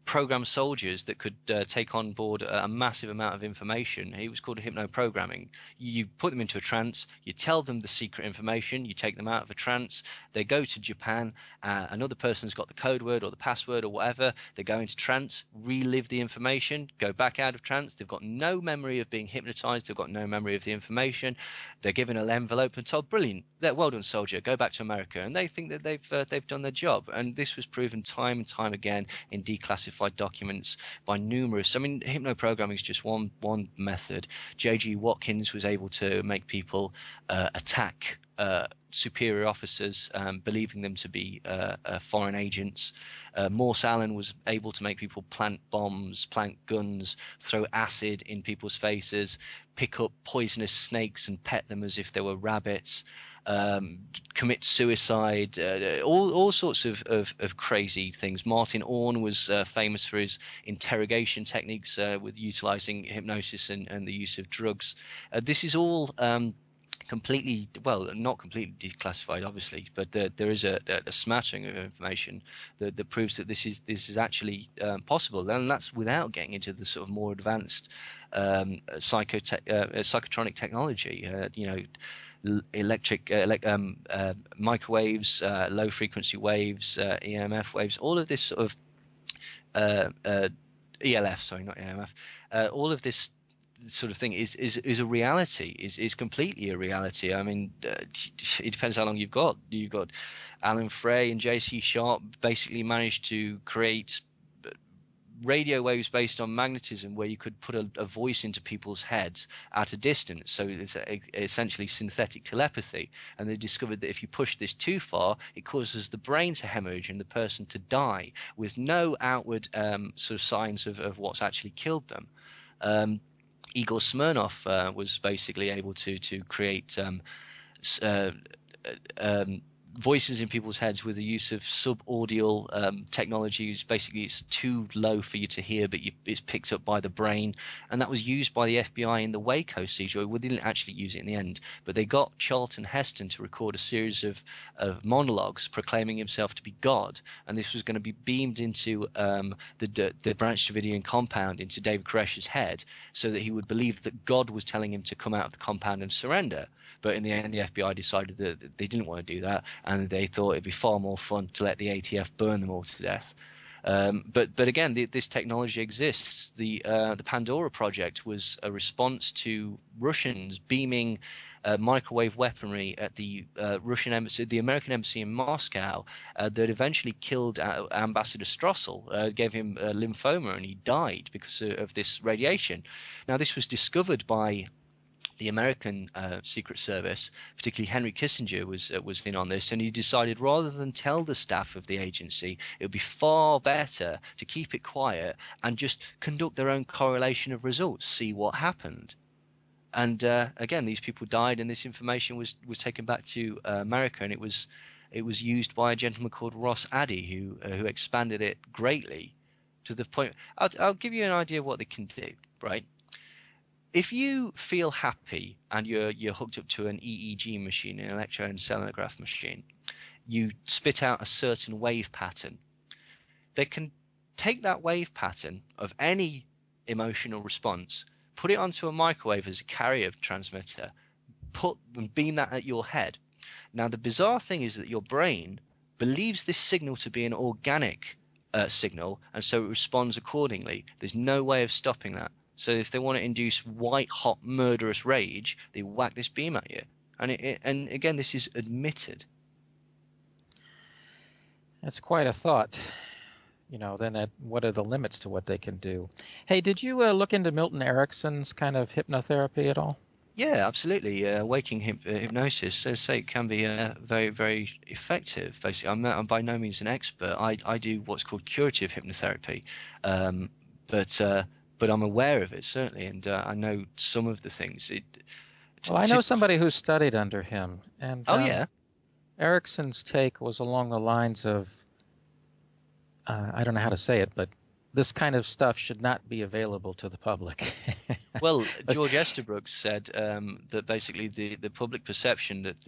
program soldiers that could take on board a massive amount of information. It was called hypno-programming. You put them into a trance, you tell them the secret information, you take them out of a trance, they go to Japan, another person's got the code word or the password or whatever, they go into trance, relive the information, go back out of trance, they've got no memory of being hypnotized, they've got no memory of the information, they're given an envelope and told, brilliant, well done soldier, go back to America, and they think that they've done their job. And this was proven time and time again in declassified documents by numerous. I mean, hypnoprogramming is just one method. J.G. Watkins was able to make people attack superior officers, believing them to be foreign agents. Morse Allen was able to make people plant bombs, plant guns, throw acid in people's faces, pick up poisonous snakes and pet them as if they were rabbits. Commit suicide, all sorts of crazy things. Martin Orne was famous for his interrogation techniques with utilizing hypnosis and the use of drugs. This is all completely, well, not completely declassified, obviously, but there is a smattering of information that proves that this is actually possible, and that's without getting into the sort of more advanced psychotronic technology. Electric microwaves, low frequency waves, EMF waves, all of this sort of ELF, sorry, not EMF, all of this sort of thing is a reality, is completely a reality. I mean, it depends how long you've got. You've got Alan Frey and J.C. Sharp basically managed to create radio waves based on magnetism, where you could put a voice into people's heads at a distance. So it's essentially synthetic telepathy. And they discovered that if you push this too far, it causes the brain to hemorrhage and the person to die with no outward sort of signs of what's actually killed them. Igor Smirnov was basically able to create voices in people's heads with the use of subaudioal technologies. Basically, it's too low for you to hear, but it's picked up by the brain. And that was used by the FBI in the Waco siege. We didn't actually use it in the end, but they got Charlton Heston to record a series of monologues proclaiming himself to be God. And this was going to be beamed into the Branch Davidian compound, into David Koresh's head, so that he would believe that God was telling him to come out of the compound and surrender. But in the end, the FBI decided that they didn't want to do that, and they thought it'd be far more fun to let the ATF burn them all to death. But again, this technology exists. The Pandora project was a response to Russians beaming microwave weaponry at the Russian embassy, the American embassy in Moscow, that eventually killed Ambassador Strossel, gave him lymphoma, and he died because of this radiation. Now, this was discovered by the American Secret Service, particularly Henry Kissinger, was in on this, and he decided rather than tell the staff of the agency, it would be far better to keep it quiet and just conduct their own correlation of results, see what happened. And again, these people died, and this information was taken back to America, and it was used by a gentleman called Ross Addy, who expanded it greatly to the point. I'll give you an idea of what they can do, right? If you feel happy and you're hooked up to an EEG machine, an electroencephalograph machine, you spit out a certain wave pattern. They can take that wave pattern of any emotional response, put it onto a microwave as a carrier transmitter, and beam that at your head. Now, the bizarre thing is that your brain believes this signal to be an organic signal, and so it responds accordingly. There's no way of stopping that. So if they want to induce white-hot murderous rage, they whack this beam at you. And again, this is admitted. That's quite a thought. Then what are the limits to what they can do? Hey, did you look into Milton Erickson's kind of hypnotherapy at all? Yeah, absolutely. Waking hypnosis, as I say, can be very, very effective. Basically, I'm by no means an expert. I do what's called curative hypnotherapy, but I'm aware of it, certainly, and I know some of the things. Well, I know somebody who studied under him, and yeah. Erickson's take was along the lines of, I don't know how to say it, but this kind of stuff should not be available to the public. Well, George Estabrook said that basically the public perception that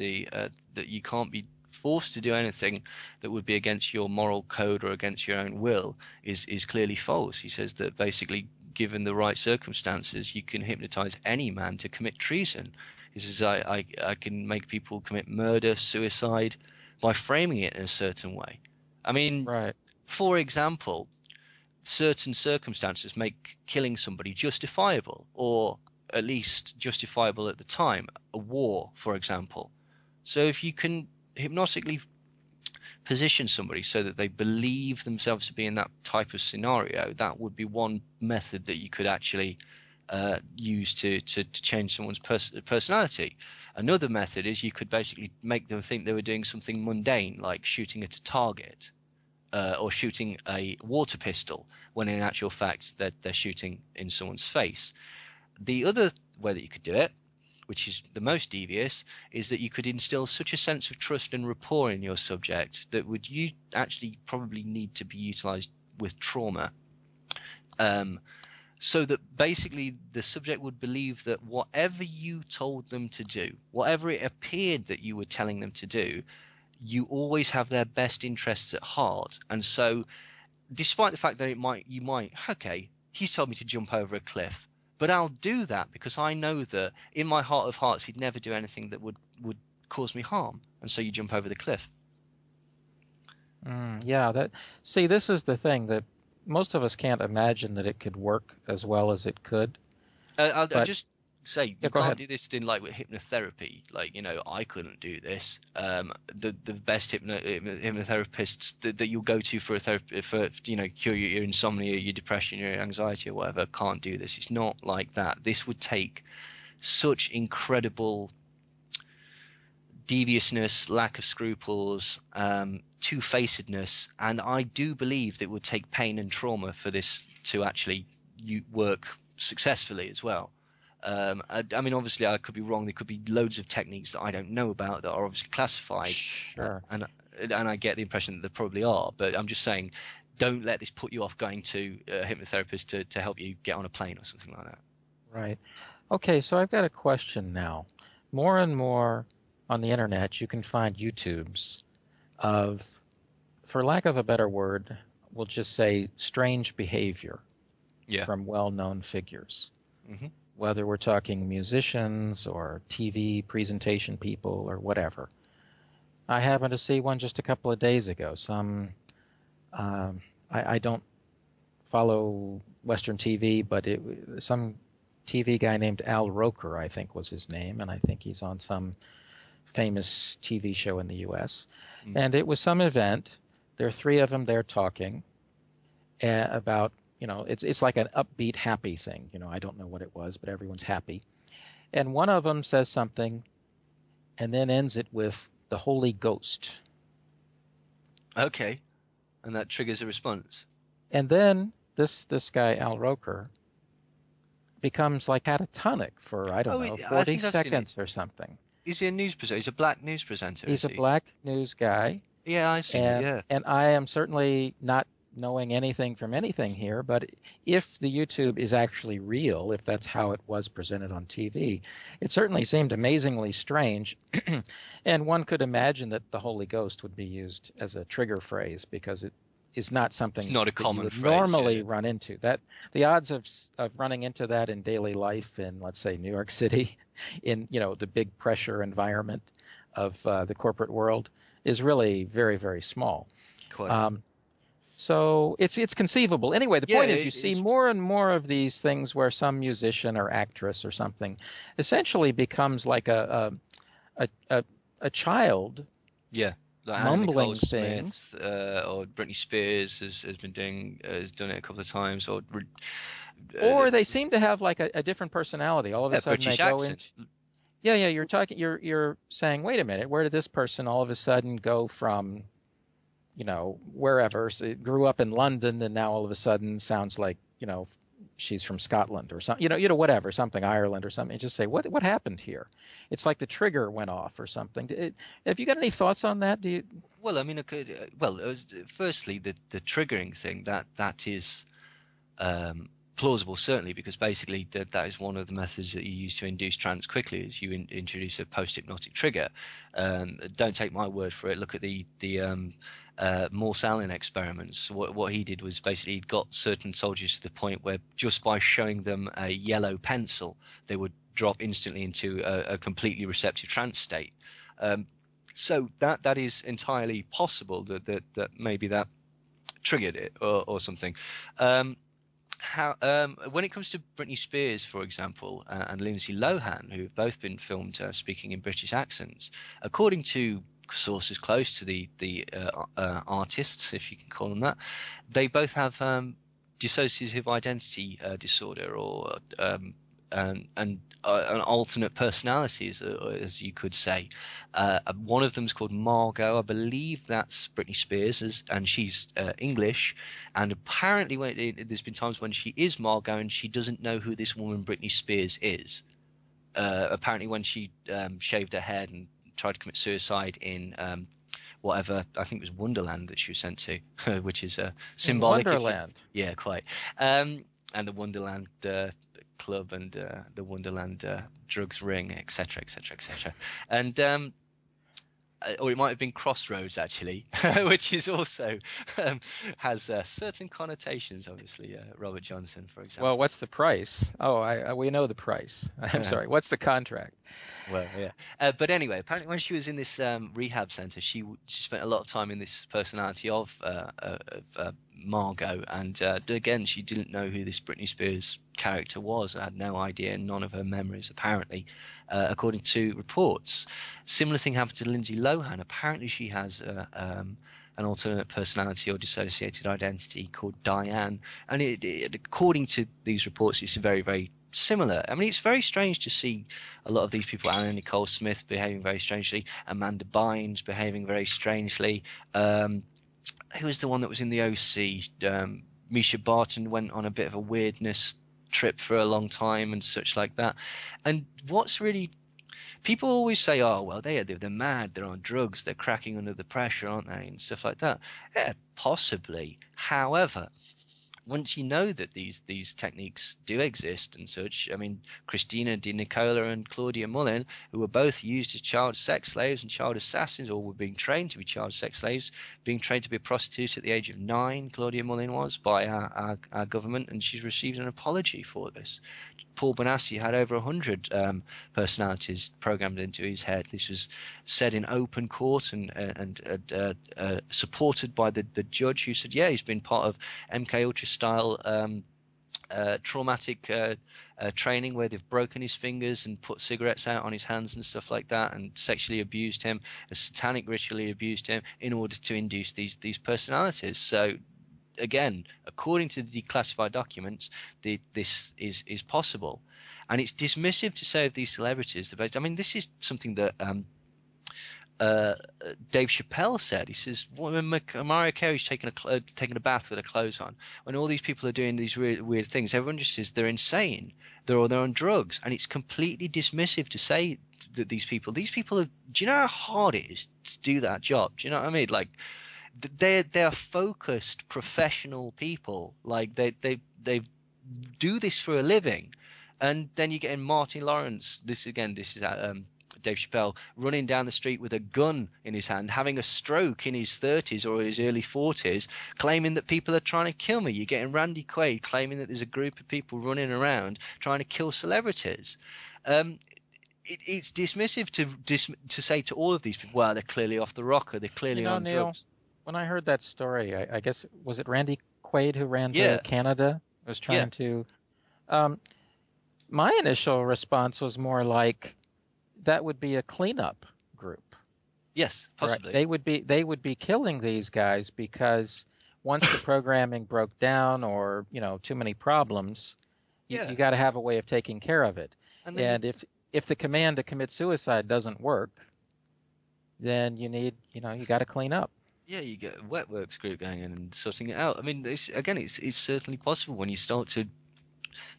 that you can't be forced to do anything that would be against your moral code or against your own will is clearly false. He says that basically, given the right circumstances, you can hypnotize any man to commit treason. He says, I can make people commit murder, suicide, by framing it in a certain way. I mean, right. For example, certain circumstances make killing somebody justifiable, or at least justifiable at the time. A war, for example. So if you can hypnotically position somebody so that they believe themselves to be in that type of scenario, that would be one method that you could actually use to change someone's personality. Another method is you could basically make them think they were doing something mundane, like shooting at a target or shooting a water pistol, when in actual fact they're shooting in someone's face. The other way that you could do it, which is the most devious, is that you could instill such a sense of trust and rapport in your subject that would you actually probably need to be utilized with trauma. So that basically the subject would believe that whatever you told them to do, whatever it appeared that you were telling them to do, you always have their best interests at heart. And so despite the fact that you might, okay, he's told me to jump over a cliff, but I'll do that because I know that in my heart of hearts he'd never do anything that would cause me harm, and so you jump over the cliff. This is the thing, that most of us can't imagine that it could work as well as it could. I'll just say, you can't do this in, like, with hypnotherapy. Like, I couldn't do this. The best hypnotherapists that you'll go to for a therapy, for cure your insomnia, your depression, your anxiety, or whatever, can't do this. It's not like that. This would take such incredible deviousness, lack of scruples, two-facedness, and I do believe that it would take pain and trauma for this to actually work successfully as well. I mean, obviously, I could be wrong. There could be loads of techniques that I don't know about that are obviously classified, Sure. and I get the impression that there probably are. But I'm just saying, don't let this put you off going to a hypnotherapist to help you get on a plane or something like that. Right. Okay, so I've got a question now. More and more on the internet, you can find YouTubes of, for lack of a better word, we'll just say strange behavior Yeah. from well-known figures. Hmm. Whether we're talking musicians or TV presentation people or whatever. I happened to see one just a couple of days ago. I don't follow Western TV, but some TV guy named Al Roker, I think was his name, and I think he's on some famous TV show in the U.S. Mm. And it was some event. There are three of them there talking about, it's like an upbeat, happy thing. I don't know what it was, but everyone's happy. And one of them says something and then ends it with the Holy Ghost. Okay. And that triggers a response. And then this guy, Al Roker, becomes like catatonic for, I don't know, 40 seconds or something. Is he a news presenter? He's a black news presenter. He's a black news guy. Yeah, I've seen it, yeah. And I am certainly not knowing anything from anything here, but if the YouTube is actually real, if that's how it was presented on TV, it certainly seemed amazingly strange. And one could imagine that the Holy Ghost would be used as a trigger phrase because it is not something it's not a that common you would phrase, normally run into. That the odds of running into that in daily life in, let's say, New York City, in the big pressure environment of the corporate world, is really very, very small. Quite. So it's conceivable. Anyway, the point is you see more and more of these things where some musician or actress or something essentially becomes like a child. Yeah. Like mumbling things, things, or Britney Spears has done it a couple of times, or they seem to have like a different personality. All of a sudden British they go accent. You're saying, wait a minute, where did this person all of a sudden go from, wherever? So it grew up in London and now all of a sudden sounds like, she's from Scotland or something, whatever, something, Ireland or something. And just say, what happened here? It's like the trigger went off or something. Have you got any thoughts on that? Well, I mean, firstly, the triggering thing that is plausible, certainly, because basically that is one of the methods that you use to induce trance quickly, is you introduce a post-hypnotic trigger. Don't take my word for it. Look at the Morse Allen experiments. What he did was basically he'd got certain soldiers to the point where just by showing them a yellow pencil, they would drop instantly into a completely receptive trance state. So that is entirely possible that maybe that triggered it or something. When it comes to Britney Spears, for example, and Lindsay Lohan, who have both been filmed speaking in British accents, according to sources close to the artists, if you can call them that, they both have dissociative identity disorder, or an alternate personalities, as you could say. One of them is called Margot. I believe that's Britney Spears, and she's English. And apparently, there's been times when she is Margot and she doesn't know who this woman Britney Spears is. Apparently, when she shaved her head and tried to commit suicide in whatever, I think it was Wonderland that she was sent to, which is symbolic. Wonderland. Yeah, quite. And the Wonderland club and the Wonderland drugs ring, etc., etc., etc. And or it might have been Crossroads, actually, which is also has certain connotations. Obviously, Robert Johnson, for example. Well, what's the price? Oh, we know the price. I'm sorry. What's the contract? Well, yeah. But anyway, apparently when she was in this rehab center, she spent a lot of time in this personality of Margot, and again, she didn't know who this Britney Spears character was. Had no idea, none of her memories, apparently, according to reports. Similar thing happened to Lindsay Lohan. Apparently, she has an alternate personality or dissociated identity called Diane, and according to these reports, it's very, very similar. I mean, it's very strange to see a lot of these people. Anna Nicole Smith behaving very strangely, Amanda Bynes behaving very strangely. Who was the one that was in the OC? Misha Barton went on a bit of a weirdness trip for a long time and such like that. And what's really, people always say, oh well, they're mad, they're on drugs, they're cracking under the pressure, aren't they, and stuff like that. Yeah, possibly. However, once you know that these techniques do exist and such, I mean, Christina Di Nicola and Claudia Mullin, who were both used as child sex slaves and child assassins, or were being trained to be child sex slaves, being trained to be a prostitute at the age of 9, Claudia Mullin was, by our government, and she's received an apology for this. Paul Bonacci had over 100 personalities programmed into his head. This was said in open court and supported by the judge, who said, yeah, he's been part of MK Ultra style traumatic training where they've broken his fingers and put cigarettes out on his hands and stuff like that, and sexually abused him, satanic ritually abused him in order to induce these personalities. So again, according to the declassified documents, this is possible. And it's dismissive to say of these celebrities, I mean, this is something that Dave Chappelle said. He says, when Mariah Carey's taking a bath with her clothes on, when all these people are doing these weird things, everyone just says they're insane, they're on drugs. And it's completely dismissive to say that these people are, do you know how hard it is to do that job? Do you know what I mean? Like, they're focused professional people. Like they do this for a living. And then you get in Martin Lawrence. This is Dave Chappelle running down the street with a gun in his hand, having a stroke in his 30s or his early 40s, claiming that people are trying to kill me. You're getting Randy Quaid claiming that there's a group of people running around trying to kill celebrities. It's dismissive to say to all of these people, well, they're clearly off the rocker, they're clearly on Neil, drugs. When I heard that story, I guess, was it Randy Quaid who ran to Canada? Was trying to. My initial response was more like that would be a cleanup group. Yes, possibly. Right? They would be killing these guys because once the programming broke down or too many problems, you got to have a way of taking care of it. And if the command to commit suicide doesn't work, then you got to clean up. Yeah, you get a wet works group going in and sorting it out. I mean, it's certainly possible when you start to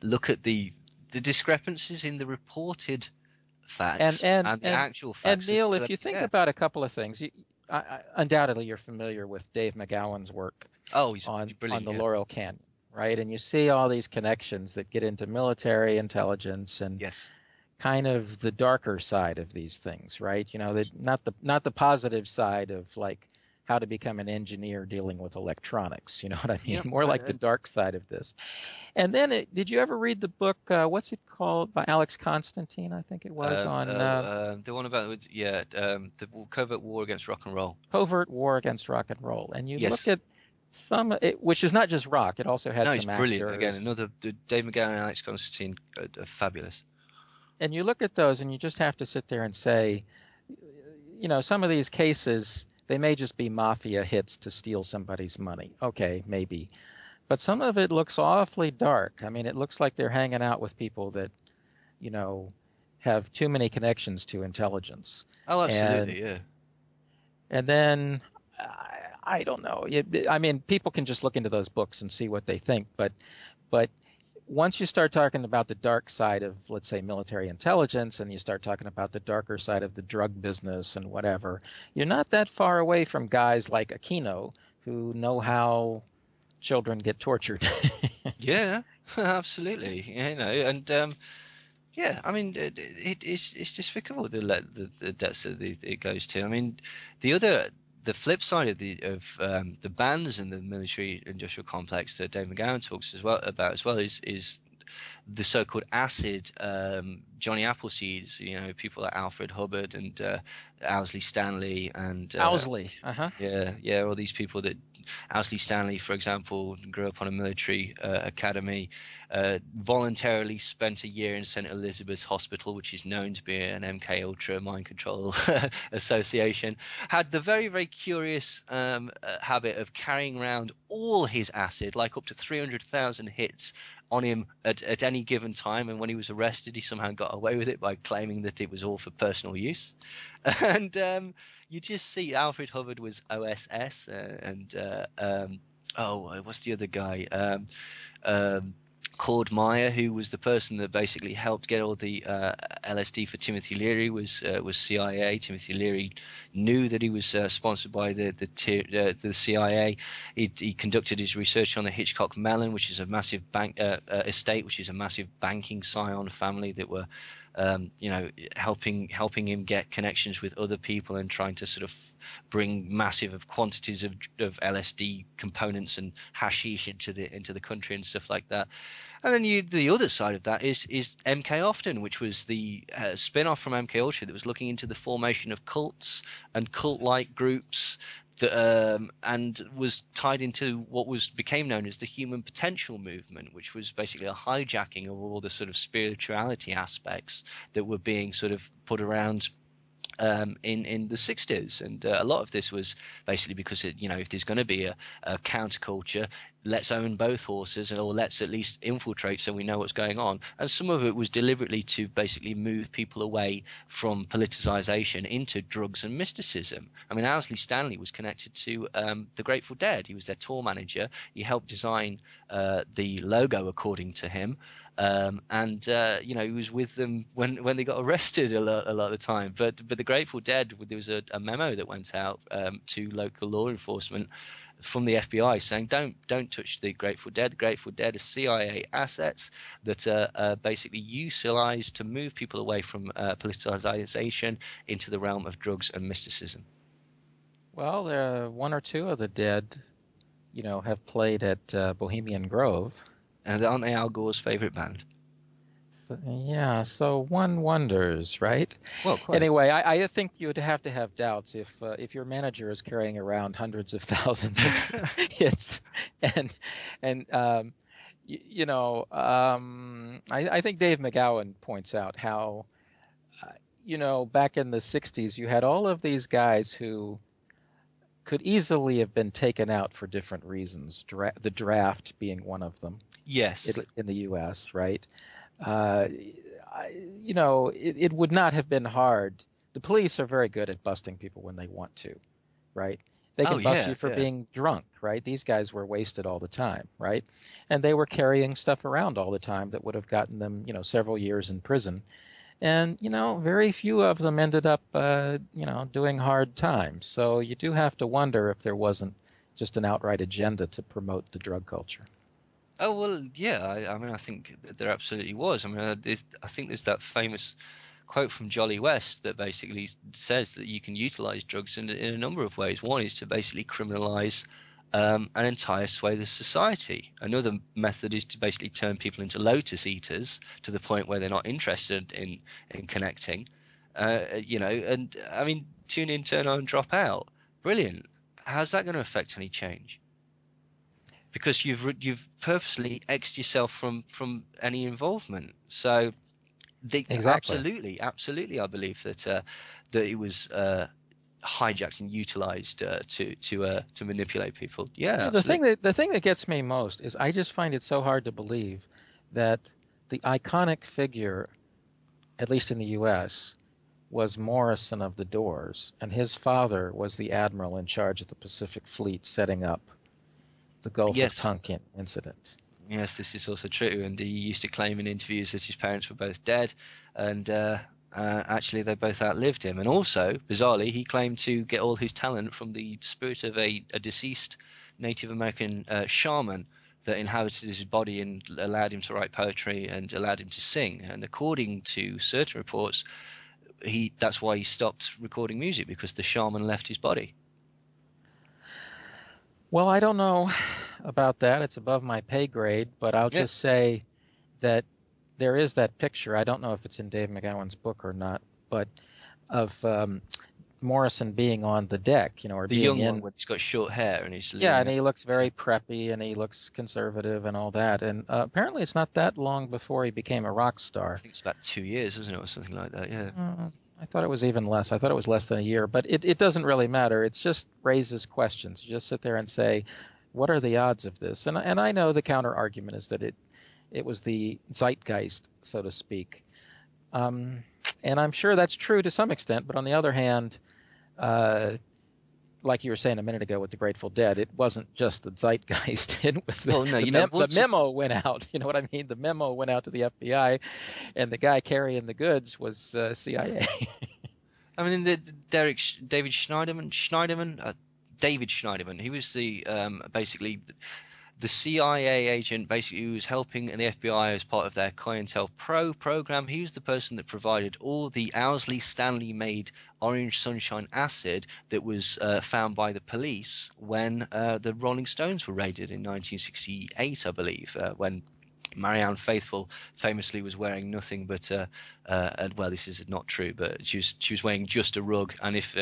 look at the discrepancies in the reported facts and the actual facts. And Neil, if you think about a couple of things, undoubtedly you're familiar with Dave McGowan's work he's on brilliant, the Laurel Canyon, right? And you see all these connections that get into military intelligence and kind of the darker side of these things, right? Not the positive side of like how to become an engineer dealing with electronics. You know what I mean? More like the dark side of this. And then, did you ever read the book? What's it called? By Alex Constantine, I think it was the one about the Covert War Against Rock and Roll. Covert War Against Rock and Roll, and you look at which is not just rock; it also had some actors. Brilliant. Again, another Dave McGowan and Alex Constantine are fabulous. And you look at those, and you just have to sit there and say, some of these cases, they may just be mafia hits to steal somebody's money. Okay, maybe. But some of it looks awfully dark. I mean, it looks like they're hanging out with people that, have too many connections to intelligence. Oh, absolutely, yeah. And then, I don't know. I mean, people can just look into those books and see what they think. But once you start talking about the dark side of, let's say, military intelligence, and you start talking about the darker side of the drug business and whatever, you're not that far away from guys like Aquino who know how children get tortured. Yeah, absolutely. And I mean, it's despicable the depths that it goes to. I mean, the flip side of the bans and the military industrial complex that Dave McGowan talks about as well is the so-called acid Johnny Appleseeds, people like Alfred Hubbard and Owsley Stanley and Owsley, all these people that Owsley Stanley, for example, grew up on a military academy, voluntarily spent a year in St. Elizabeth's Hospital, which is known to be an MK Ultra mind control association, had the very, very curious habit of carrying around all his acid, like up to 300,000 hits on him at any given time, and when he was arrested he somehow got away with it by claiming that it was all for personal use. And you just see Alfred Hubbard was OSS, and what's the other guy? Cord Meyer, who was the person that basically helped get all the LSD for Timothy Leary, was CIA. Timothy Leary knew that he was sponsored by the CIA. He conducted his research on the Hitchcock Mellon, which is a massive bank estate, which is a massive banking scion family that were helping him get connections with other people and trying to sort of bring massive quantities of LSD components and hashish into the country and stuff like that. And then the other side of that is MK Often, which was the spin-off from MK Ultra that was looking into the formation of cults and cult-like groups that and was tied into what became known as the human potential movement, which was basically a hijacking of all the sort of spirituality aspects that were being sort of put around in the 60s. And a lot of this was basically because if there's going to be a counterculture, let's own both horses, or let's at least infiltrate so we know what's going on. And some of it was deliberately to basically move people away from politicization into drugs and mysticism. I mean, Owsley Stanley was connected to the Grateful Dead. He was their tour manager. He helped design the logo, according to him. He was with them when they got arrested a lot of the time. But the Grateful Dead, there was a memo that went out to local law enforcement from the FBI saying don't touch the Grateful Dead. The Grateful Dead are CIA assets that are basically utilized to move people away from politicization into the realm of drugs and mysticism. Well, one or two of the Dead, have played at Bohemian Grove. And aren't they Al Gore's favorite band? Yeah, so one wonders, right? Well, quite. Anyway, I think you would have to have doubts if your manager is carrying around hundreds of thousands of hits, I think Dave McGowan points out how, back in the 60s, you had all of these guys who could easily have been taken out for different reasons, the draft being one of them. Yes. In the U.S., right? It would not have been hard. The police are very good at busting people when they want to, right? They can bust you for being drunk, right? These guys were wasted all the time, right? And they were carrying stuff around all the time that would have gotten them, several years in prison. And, very few of them ended up, doing hard times. So you do have to wonder if there wasn't just an outright agenda to promote the drug culture. Oh, well, yeah. I mean, I think there absolutely was. I mean, I think there's that famous quote from Jolly West that basically says that you can utilize drugs in a number of ways. One is to basically criminalize an entire swathe of society. Another method is to basically turn people into lotus eaters to the point where they're not interested in connecting. And I mean, tune in, turn on, drop out. Brilliant. How's that going to affect any change? Because you've purposely X'd yourself from any involvement. So Exactly. absolutely, I believe that it was hijacked and utilized to manipulate people. Yeah, the thing that gets me most is I just find it so hard to believe that the iconic figure, at least in the U.S., was Morrison of the Doors, and his father was the admiral in charge of the Pacific Fleet setting up the Gulf of Tonkin incident. Yes, this is also true, and he used to claim in interviews that his parents were both dead, and actually they both outlived him. And also, bizarrely, he claimed to get all his talent from the spirit of a deceased Native American shaman that inhabited his body and allowed him to write poetry and allowed him to sing. And according to certain reports, that's why he stopped recording music, because the shaman left his body. Well, I don't know about that. It's above my pay grade, but I'll just say that there is that picture. I don't know if it's in Dave McGowan's book or not, but of Morrison being on the deck, or the being young one when he's got short hair and he's and he looks very preppy and he looks conservative and all that. And apparently, it's not that long before he became a rock star. I think it's about 2 years, isn't it, or something like that? Yeah. I thought it was even less. I thought it was less than a year, but it doesn't really matter. It just raises questions. You just sit there and say, what are the odds of this? And I know the counter argument is that it was the zeitgeist, so to speak. And I'm sure that's true to some extent, but on the other hand, like you were saying a minute ago with the Grateful Dead, it wasn't just the zeitgeist. It was Well, no, the memo went out. You know what I mean? The memo went out to the FBI, and the guy carrying the goods was CIA. I mean, David Schneiderman. He was the basically the CIA agent, basically who was helping the FBI as part of their Clientele Pro program. He was the person that provided all the Owsley Stanley made orange sunshine acid that was found by the police when the Rolling Stones were raided in 1968, I believe, when Marianne Faithfull famously was wearing nothing but well, this is not true, but she was wearing just a rug, and if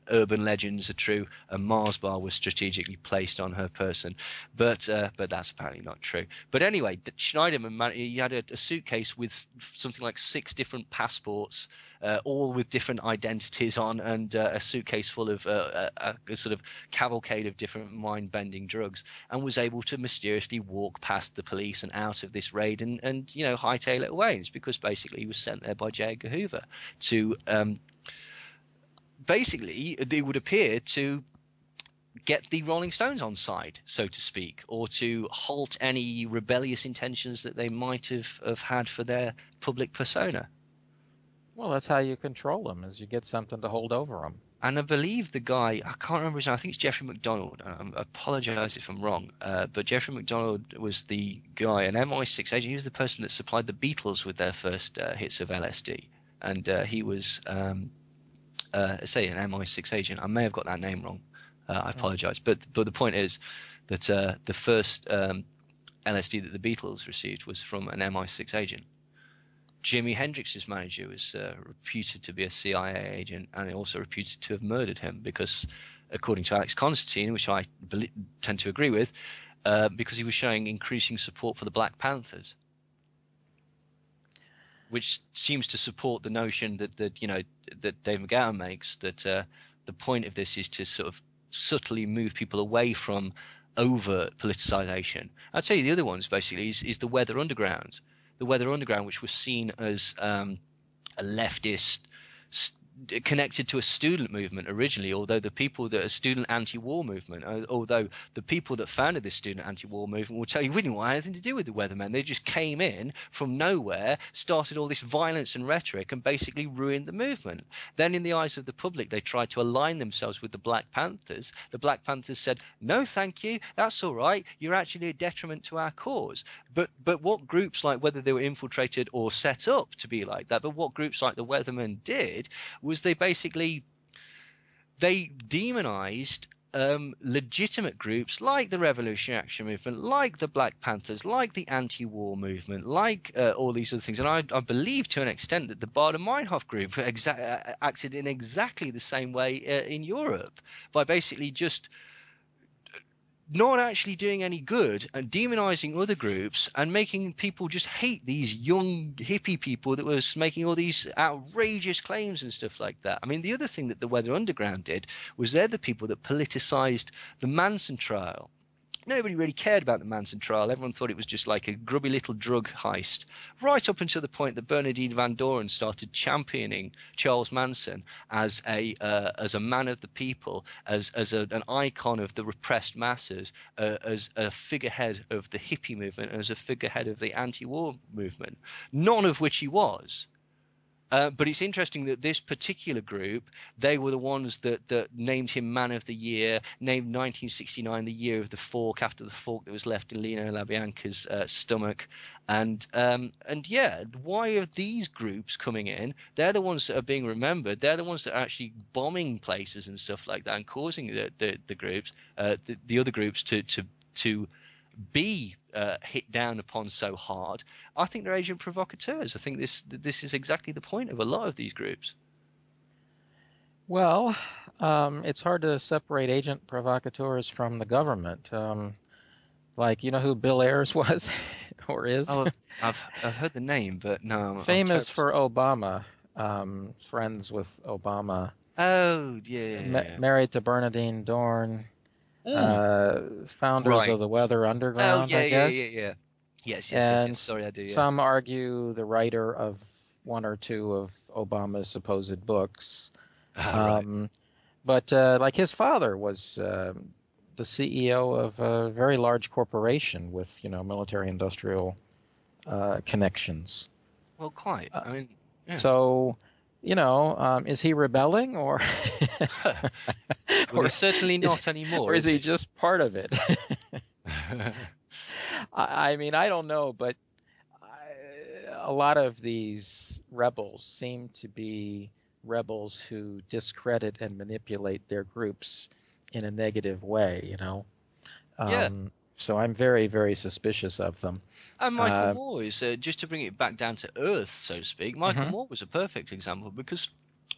urban legends are true, a Mars bar was strategically placed on her person, but that's apparently not true. But anyway, Schneiderman, he had a suitcase with something like 6 different passports, all with different identities on, and a suitcase full of a sort of cavalcade of different mind-bending drugs, and was able to mysteriously walk past the police and out of this raid and hightail it away. It's because basically he was sent there by J. Edgar Hoover to basically, it would appear, to get the Rolling Stones on side, so to speak, or to halt any rebellious intentions that they might have had for their public persona. Well, that's how you control them, is you get something to hold over them. And I believe the guy, I can't remember his name, I think it's Jeffrey McDonald. I apologize if I'm wrong, but Jeffrey McDonald was the guy, an MI6 agent. He was the person that supplied the Beatles with their first hits of LSD. And he was, say, an MI6 agent. I may have got that name wrong. I apologize. But the point is that the first LSD that the Beatles received was from an MI6 agent. Jimi Hendrix's manager was reputed to be a CIA agent, and also reputed to have murdered him because, according to Alex Constantine, which I tend to agree with, because he was showing increasing support for the Black Panthers, which seems to support the notion that Dave McGowan makes, that the point of this is to sort of subtly move people away from overt politicization. I'd say the other ones basically is the Weather Underground. The Weather Underground, which was seen as a leftist connected to a student movement originally, although the people that a student anti-war movement, although the people that founded this student anti-war movement will tell you we didn't want anything to do with the Weathermen. They just came in from nowhere, started all this violence and rhetoric, and basically ruined the movement. Then in the eyes of the public, they tried to align themselves with the Black Panthers. The Black Panthers said, no thank you, that's all right, you're actually a detriment to our cause. But what groups, like, whether they were infiltrated or set up to be like that, but what groups like the Weathermen did was they demonized legitimate groups like the Revolutionary Action Movement, like the Black Panthers, like the anti-war movement, like all these other things. And I believe to an extent that the Baader-Meinhof group acted in exactly the same way in Europe, by basically just not actually doing any good and demonizing other groups and making people just hate these young hippie people that was making all these outrageous claims and stuff like that. I mean, the other thing that the Weather Underground did was they're the people that politicized the Manson trial. Nobody really cared about the Manson trial. Everyone thought it was just like a grubby little drug heist, right up until the point that Bernardine Van Doren started championing Charles Manson as a man of the people, as an icon of the repressed masses, as a figurehead of the hippie movement, as a figurehead of the anti-war movement, none of which he was. But it's interesting that this particular group, they were the ones that named him Man of the Year, named 1969 the year of the fork, after the fork that was left in Lino LaBianca's stomach. And yeah, why are these groups coming in? They're the ones that are being remembered. They're the ones that are actually bombing places and stuff like that and causing the groups, the other groups to be hit down upon so hard. I think they're agent provocateurs. I think this is exactly the point of a lot of these groups. Well, it's hard to separate agent provocateurs from the government. Like, you know who Bill Ayers was or is? Oh, I've heard the name, but no. Famous for Obama, friends with Obama. Oh, yeah. Married to Bernardine Dorn. Founders of the Weather Underground, I guess. Yeah. Yes. Sorry, I do. Yeah. Some argue the writer of one or two of Obama's supposed books. Right. But like his father was the CEO of a very large corporation with, military industrial connections. Well, quite. Uh, I mean, yeah. so, is he rebelling or Well, or he's certainly is not anymore, or is is he he? just part of it? I mean, I don't know, but a lot of these rebels seem to be rebels who discredit and manipulate their groups in a negative way. Yeah. So I'm very, very suspicious of them. And Michael Uh, Moore is, just to bring it back down to earth, so to speak, Michael mhm. Moore was a perfect example because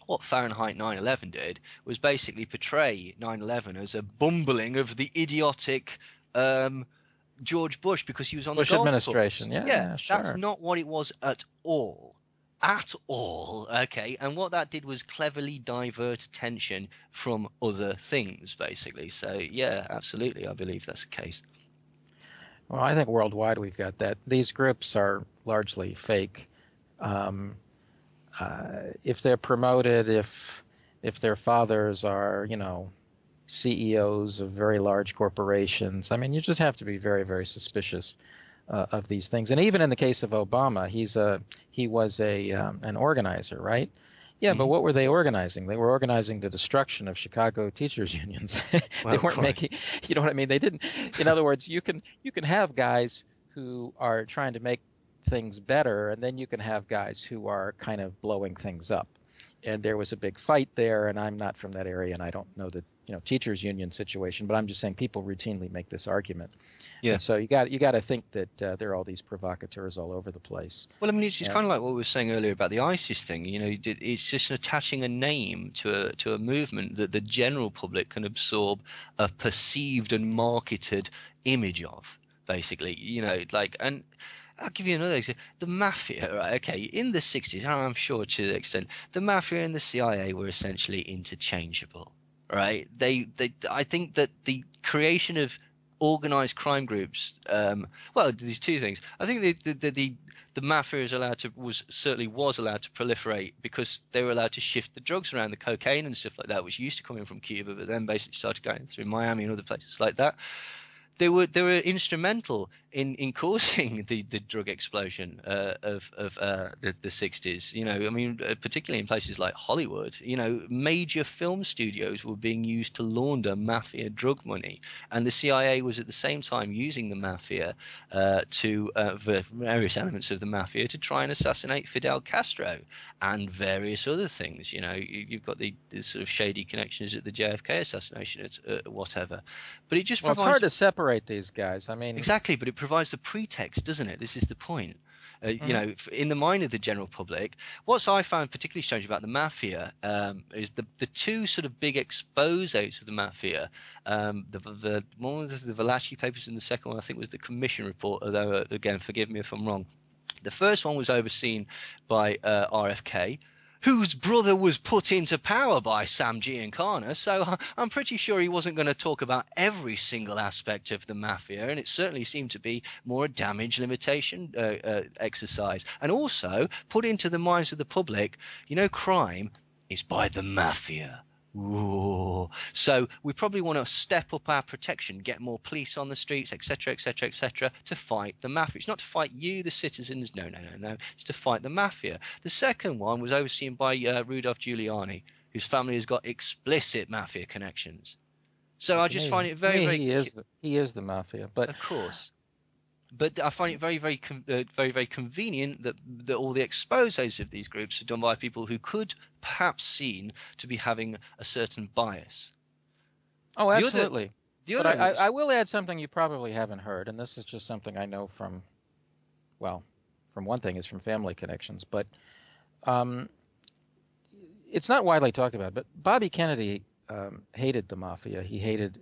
what Fahrenheit 9/11 did was basically portray 9/11 as a bumbling of the idiotic um, George Bush because he was on the Bush golf course. administration, Yeah, yeah, that's sure. not what it was at all. At all, okay, and what that did was cleverly divert attention from other things, basically. So, yeah, absolutely, I believe that's the case. Well, I think worldwide we've got that. These groups are largely fake. Um, if they're promoted, if their fathers are, CEOs of very large corporations, I mean, you just have to be very, very suspicious of these things. And even in the case of Obama, he was an organizer, right? Yeah, but Hmm. what were they organizing? They were organizing the destruction of Chicago teachers unions. They Well, weren't quite. making, you know what I mean? They didn't. In other words, you can have guys who are trying to make things better, and then you can have guys who are kind of blowing things up. And there was a big fight there, and I'm not from that area, and I don't know the teachers union situation, but I'm just saying people routinely make this argument. Yeah. And so you got to think that there are all these provocateurs all over the place. Well, I mean, it's And kind of like what we were saying earlier about the ISIS thing. It's just attaching a name to a movement that the general public can absorb a perceived and marketed image of, basically. And I'll give you another example. The mafia, right? Okay, in the 60s, and I'm sure to the extent, the mafia and the CIA were essentially interchangeable, right? I think that the creation of organized crime groups, well, there's two things. I think the mafia certainly was allowed to proliferate because they were allowed to shift the drugs around, the cocaine and stuff like that, which used to come in from Cuba, but then basically started going through Miami and other places like that. They were instrumental in causing the drug explosion of the 60s. I mean, particularly in places like Hollywood. Major film studios were being used to launder mafia drug money, and the CIA was at the same time using the mafia to various elements of the mafia to try and assassinate Fidel Castro and various other things. You've got the sort of shady connections at the JFK assassination, whatever. But it just well, it's hard provides to separate these guys. I mean, exactly, but it provides the pretext, doesn't it? This is the point. mhm. In the mind of the general public, what I found particularly strange about the mafia is the two sort of big exposés of the mafia. The one was the Valachi papers, and the second one I think was the Commission report. Although again, forgive me if I'm wrong. The first one was overseen by RFK, whose brother was put into power by Sam Giancana, so I'm pretty sure he wasn't going to talk about every single aspect of the mafia, and it certainly seemed to be more a damage limitation exercise. And also put into the minds of the public, crime is by the mafia. Ooh. So we probably want to step up our protection, get more police on the streets, etc., etc., etc., to fight the mafia. It's not to fight you, the citizens. No, no, no, no. It's to fight the mafia. The second one was overseen by Rudolph Giuliani, whose family has got explicit mafia connections. So Well, I to just me, find it to very, me, very, he is the mafia. But of course. But I find it very, very, very, very convenient that all the exposés of these groups are done by people who could perhaps seen to be having a certain bias. oh, The other, absolutely. the But other I was, will add something you probably haven't heard, and this is just something I know from, well, from one thing is from family connections, but um, it's not widely talked about. But Bobby Kennedy hated the mafia. He hated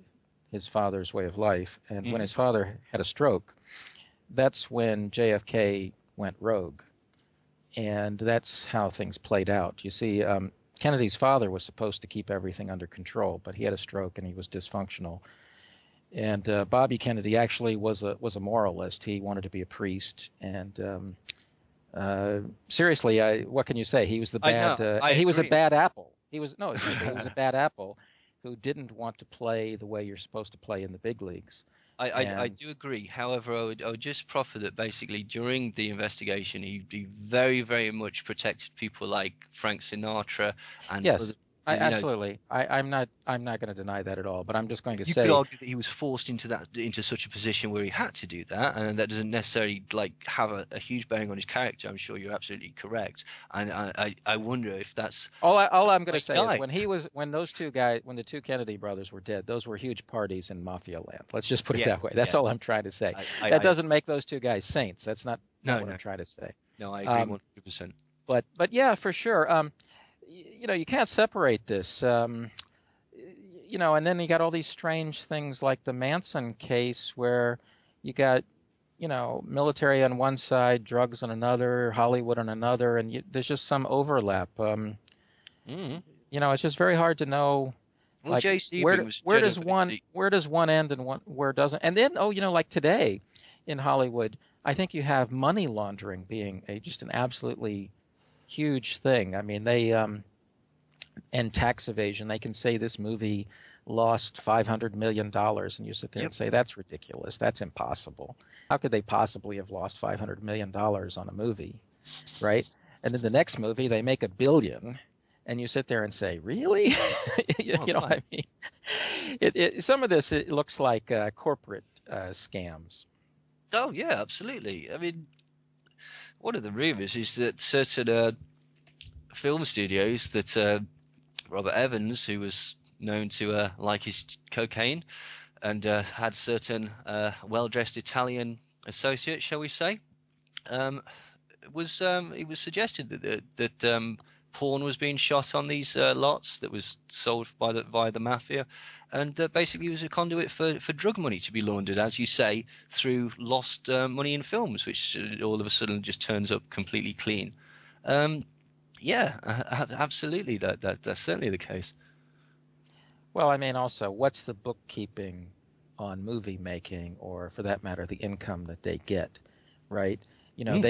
his father's way of life, and when mhm. his father had a stroke, that's when JFK went rogue, and that's how things played out. You see, Kennedy's father was supposed to keep everything under control, but he had a stroke and he was dysfunctional. And Bobby Kennedy actually was a moralist. He wanted to be a priest, and seriously, what can you say? He was the I know, bad. I He was a agree. bad apple. He was no, seriously, he was a bad apple. who didn't want to play the way you're supposed to play in the big leagues. I And do agree. However, I would just proffer that basically during the investigation, he very, very much protected people like Frank Sinatra and other, yes, I you know, absolutely. I'm not going to deny that at all. But I'm just going to you could say, argue that he was forced into such a position where he had to do that, and that doesn't necessarily like have a huge bearing on his character. I'm sure you're absolutely correct, and I wonder if that's all I'm going why to he say is died. when the two Kennedy brothers were dead, those were huge parties in mafia land. Let's just put it Yeah, that way. That's yeah. all I'm trying to say. That I doesn't make those two guys saints. That's not no, what I'm no, trying to say. no. I agree Um, 100%. but yeah, for sure. You can't separate this. And then you got all these strange things like the Manson case where you got military on one side, drugs on another, Hollywood on another, and there's just some overlap. Mm. It's just very hard to know, Well, like Jay Sebring was where does one end and where doesn't. And then like today in Hollywood, I think you have money laundering being just an absolutely huge thing. I mean, they and tax evasion. They can say this movie lost $500 million, and you sit there Yep. and say that's ridiculous. That's impossible. How could they possibly have lost $500 million on a movie, right? And then the next movie they make $1 billion, and you sit there and say, really? Oh, you know what right. I mean? Some of this it looks like corporate scams. Oh, yeah, absolutely. I mean, one of the rumors is that certain film studios that Robert Evans, who was known to like his cocaine and had certain well-dressed Italian associates, shall we say, um, it was suggested that porn was being shot on these lots that was sold via the mafia, and basically it was a conduit for drug money to be laundered, as you say, through lost money in films, which all of a sudden just turns up completely clean. Um, yeah, absolutely. That's certainly the case. Well, I mean, also, what's the bookkeeping on movie making, or for that matter, the income that they get, right? Mm,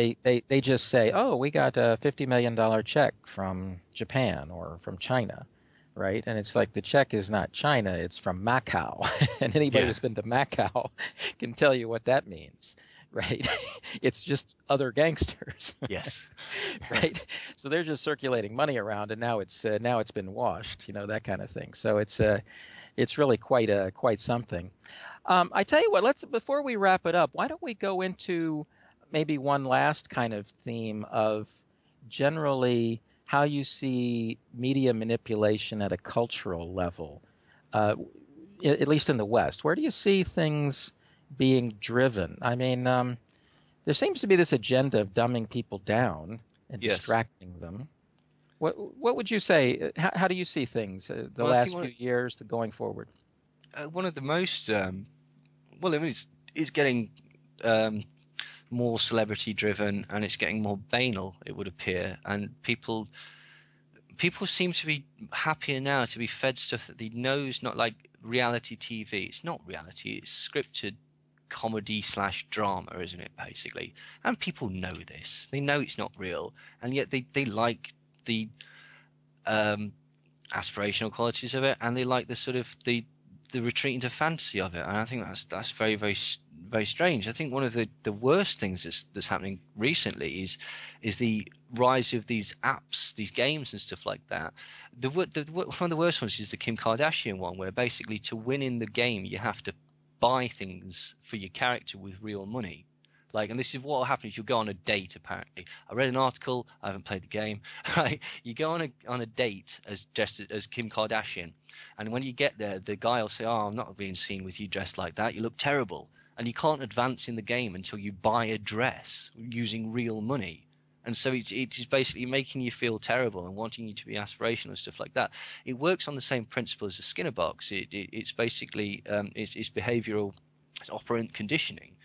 They just say, oh, we got a $50 million check from Japan or from China, right? And it's like the check is not China, it's from Macau. And anybody yeah. who's been to Macau can tell you what that means, right? It's just other gangsters, Yes. right? So they're just circulating money around, and now it's been washed, that kind of thing. So it's really quite something. I tell you what, let's before we wrap it up, why don't we go into maybe one last kind of theme of generally how you see media manipulation at a cultural level, uh, at least in the West. Where do you see things being driven? I mean, there seems to be this agenda of dumbing people down and Yes. distracting them. What would you say? How do you see things the Well, I think last few years to going forward? one of the most well, I mean, it's getting um, more celebrity driven and it's getting more banal, it would appear, and people seem to be happier now to be fed stuff that they know is not like reality TV. It's not reality, it's scripted comedy slash drama, isn't it, basically? And people know this, they know it's not real, and yet they like the um aspirational qualities of it, and they like the sort of the retreat into fantasy of it. And I think that's very, very, very strange. I think one of the worst things that's happening recently is the rise of these apps, these games and stuff like that. One of the worst ones is the Kim Kardashian one, where basically to win in the game you have to buy things for your character with real money. Like, and this is what will happen if you go on a date. Apparently, I read an article. I haven't played the game. Right, you go on a date as dressed as Kim Kardashian, and when you get there, the guy will say, "Oh, I'm not being seen with you dressed like that. You look terrible." And you can't advance in the game until you buy a dress using real money. And so it's basically making you feel terrible and wanting you to be aspirational and stuff like that. It works on the same principle as the Skinner box. It's basically it's behavioral, it's operant conditioning.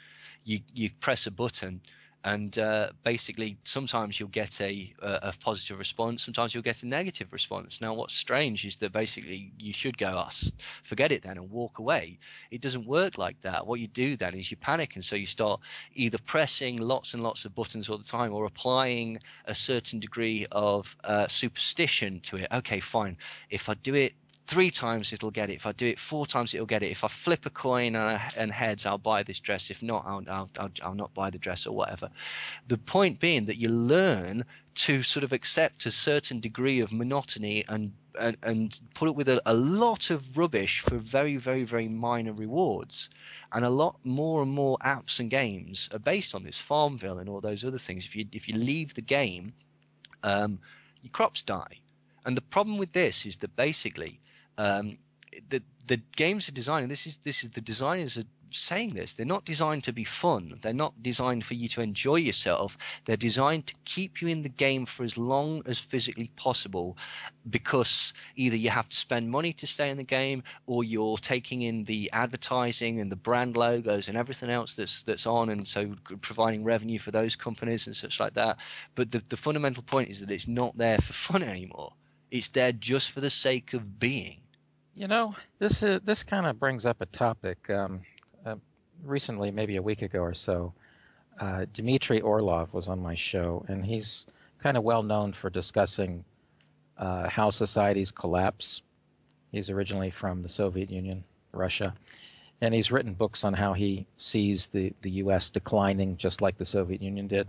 You press a button, and basically sometimes you'll get a positive response, sometimes you'll get a negative response. Now what's strange is that basically you should go, oh, forget it then, and walk away. It doesn't work like that. What you do then is you panic, and so you start either pressing lots and lots of buttons all the time, or applying a certain degree of superstition to it. Okay, fine, if I do it 3 times it'll get it. If I do it 4 times, it'll get it. If I flip a coin and heads, I'll buy this dress. If not, I'll not buy the dress or whatever. The point being that you learn to sort of accept a certain degree of monotony and put up with a lot of rubbish for very, very, very minor rewards. And a lot more and more apps and games are based on this, Farmville and all those other things. If you leave the game, your crops die. And the problem with this is that basically the games are designed, and this is the designers are saying this, they're not designed to be fun. They're not designed for you to enjoy yourself. They're designed to keep you in the game for as long as physically possible, because either you have to spend money to stay in the game, or you're taking in the advertising and the brand logos and everything else that's on, and so providing revenue for those companies and such like that. But the fundamental point is that it's not there for fun anymore. It's there just for the sake of being. You know, this kind of brings up a topic. Recently, maybe a week ago or so, Dmitry Orlov was on my show, and he's kind of well known for discussing how societies collapse. He's originally from the Soviet Union, Russia, and he's written books on how he sees the U.S. declining just like the Soviet Union did.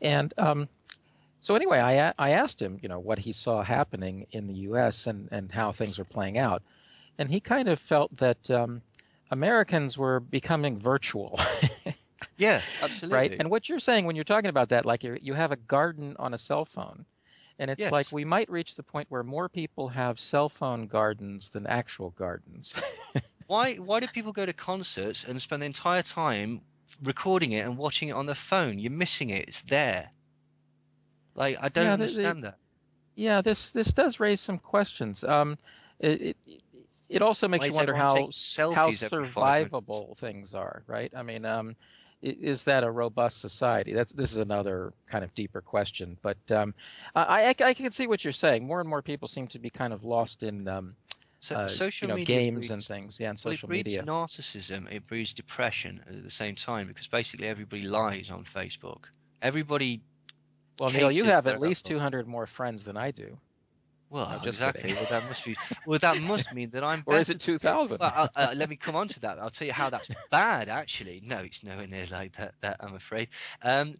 And so anyway, I asked him, what he saw happening in the U.S. and how things were playing out. And he kind of felt that Americans were becoming virtual. Yeah, absolutely. Right? And what you're saying when you're talking about that, like you have a garden on a cell phone, and it's Yes. like we might reach the point where more people have cell phone gardens than actual gardens. Why do people go to concerts and spend the entire time recording it and watching it on their phone? You're missing it. It's there. Like, I don't understand that. Yeah, this does raise some questions. It also makes Why you does wonder everyone how take selfies every 5 minutes? survivable things are, right? I mean, is that a robust society? This is another kind of deeper question, but I can see what you're saying. More and more people seem to be kind of lost in Social media games and things. Yeah, and social media. It breeds narcissism. It breeds depression at the same time, because basically everybody lies on Facebook. Everybody. Well, Neil, you have at least outlook. 200 more friends than I do. Well, No, just exactly. kidding. Well, that must be. Well, that must mean that I'm. Or is better. it 2,000? Well, let me come on to that. I'll tell you how that's bad. Actually, no, it's nowhere near like that. I'm afraid. I'll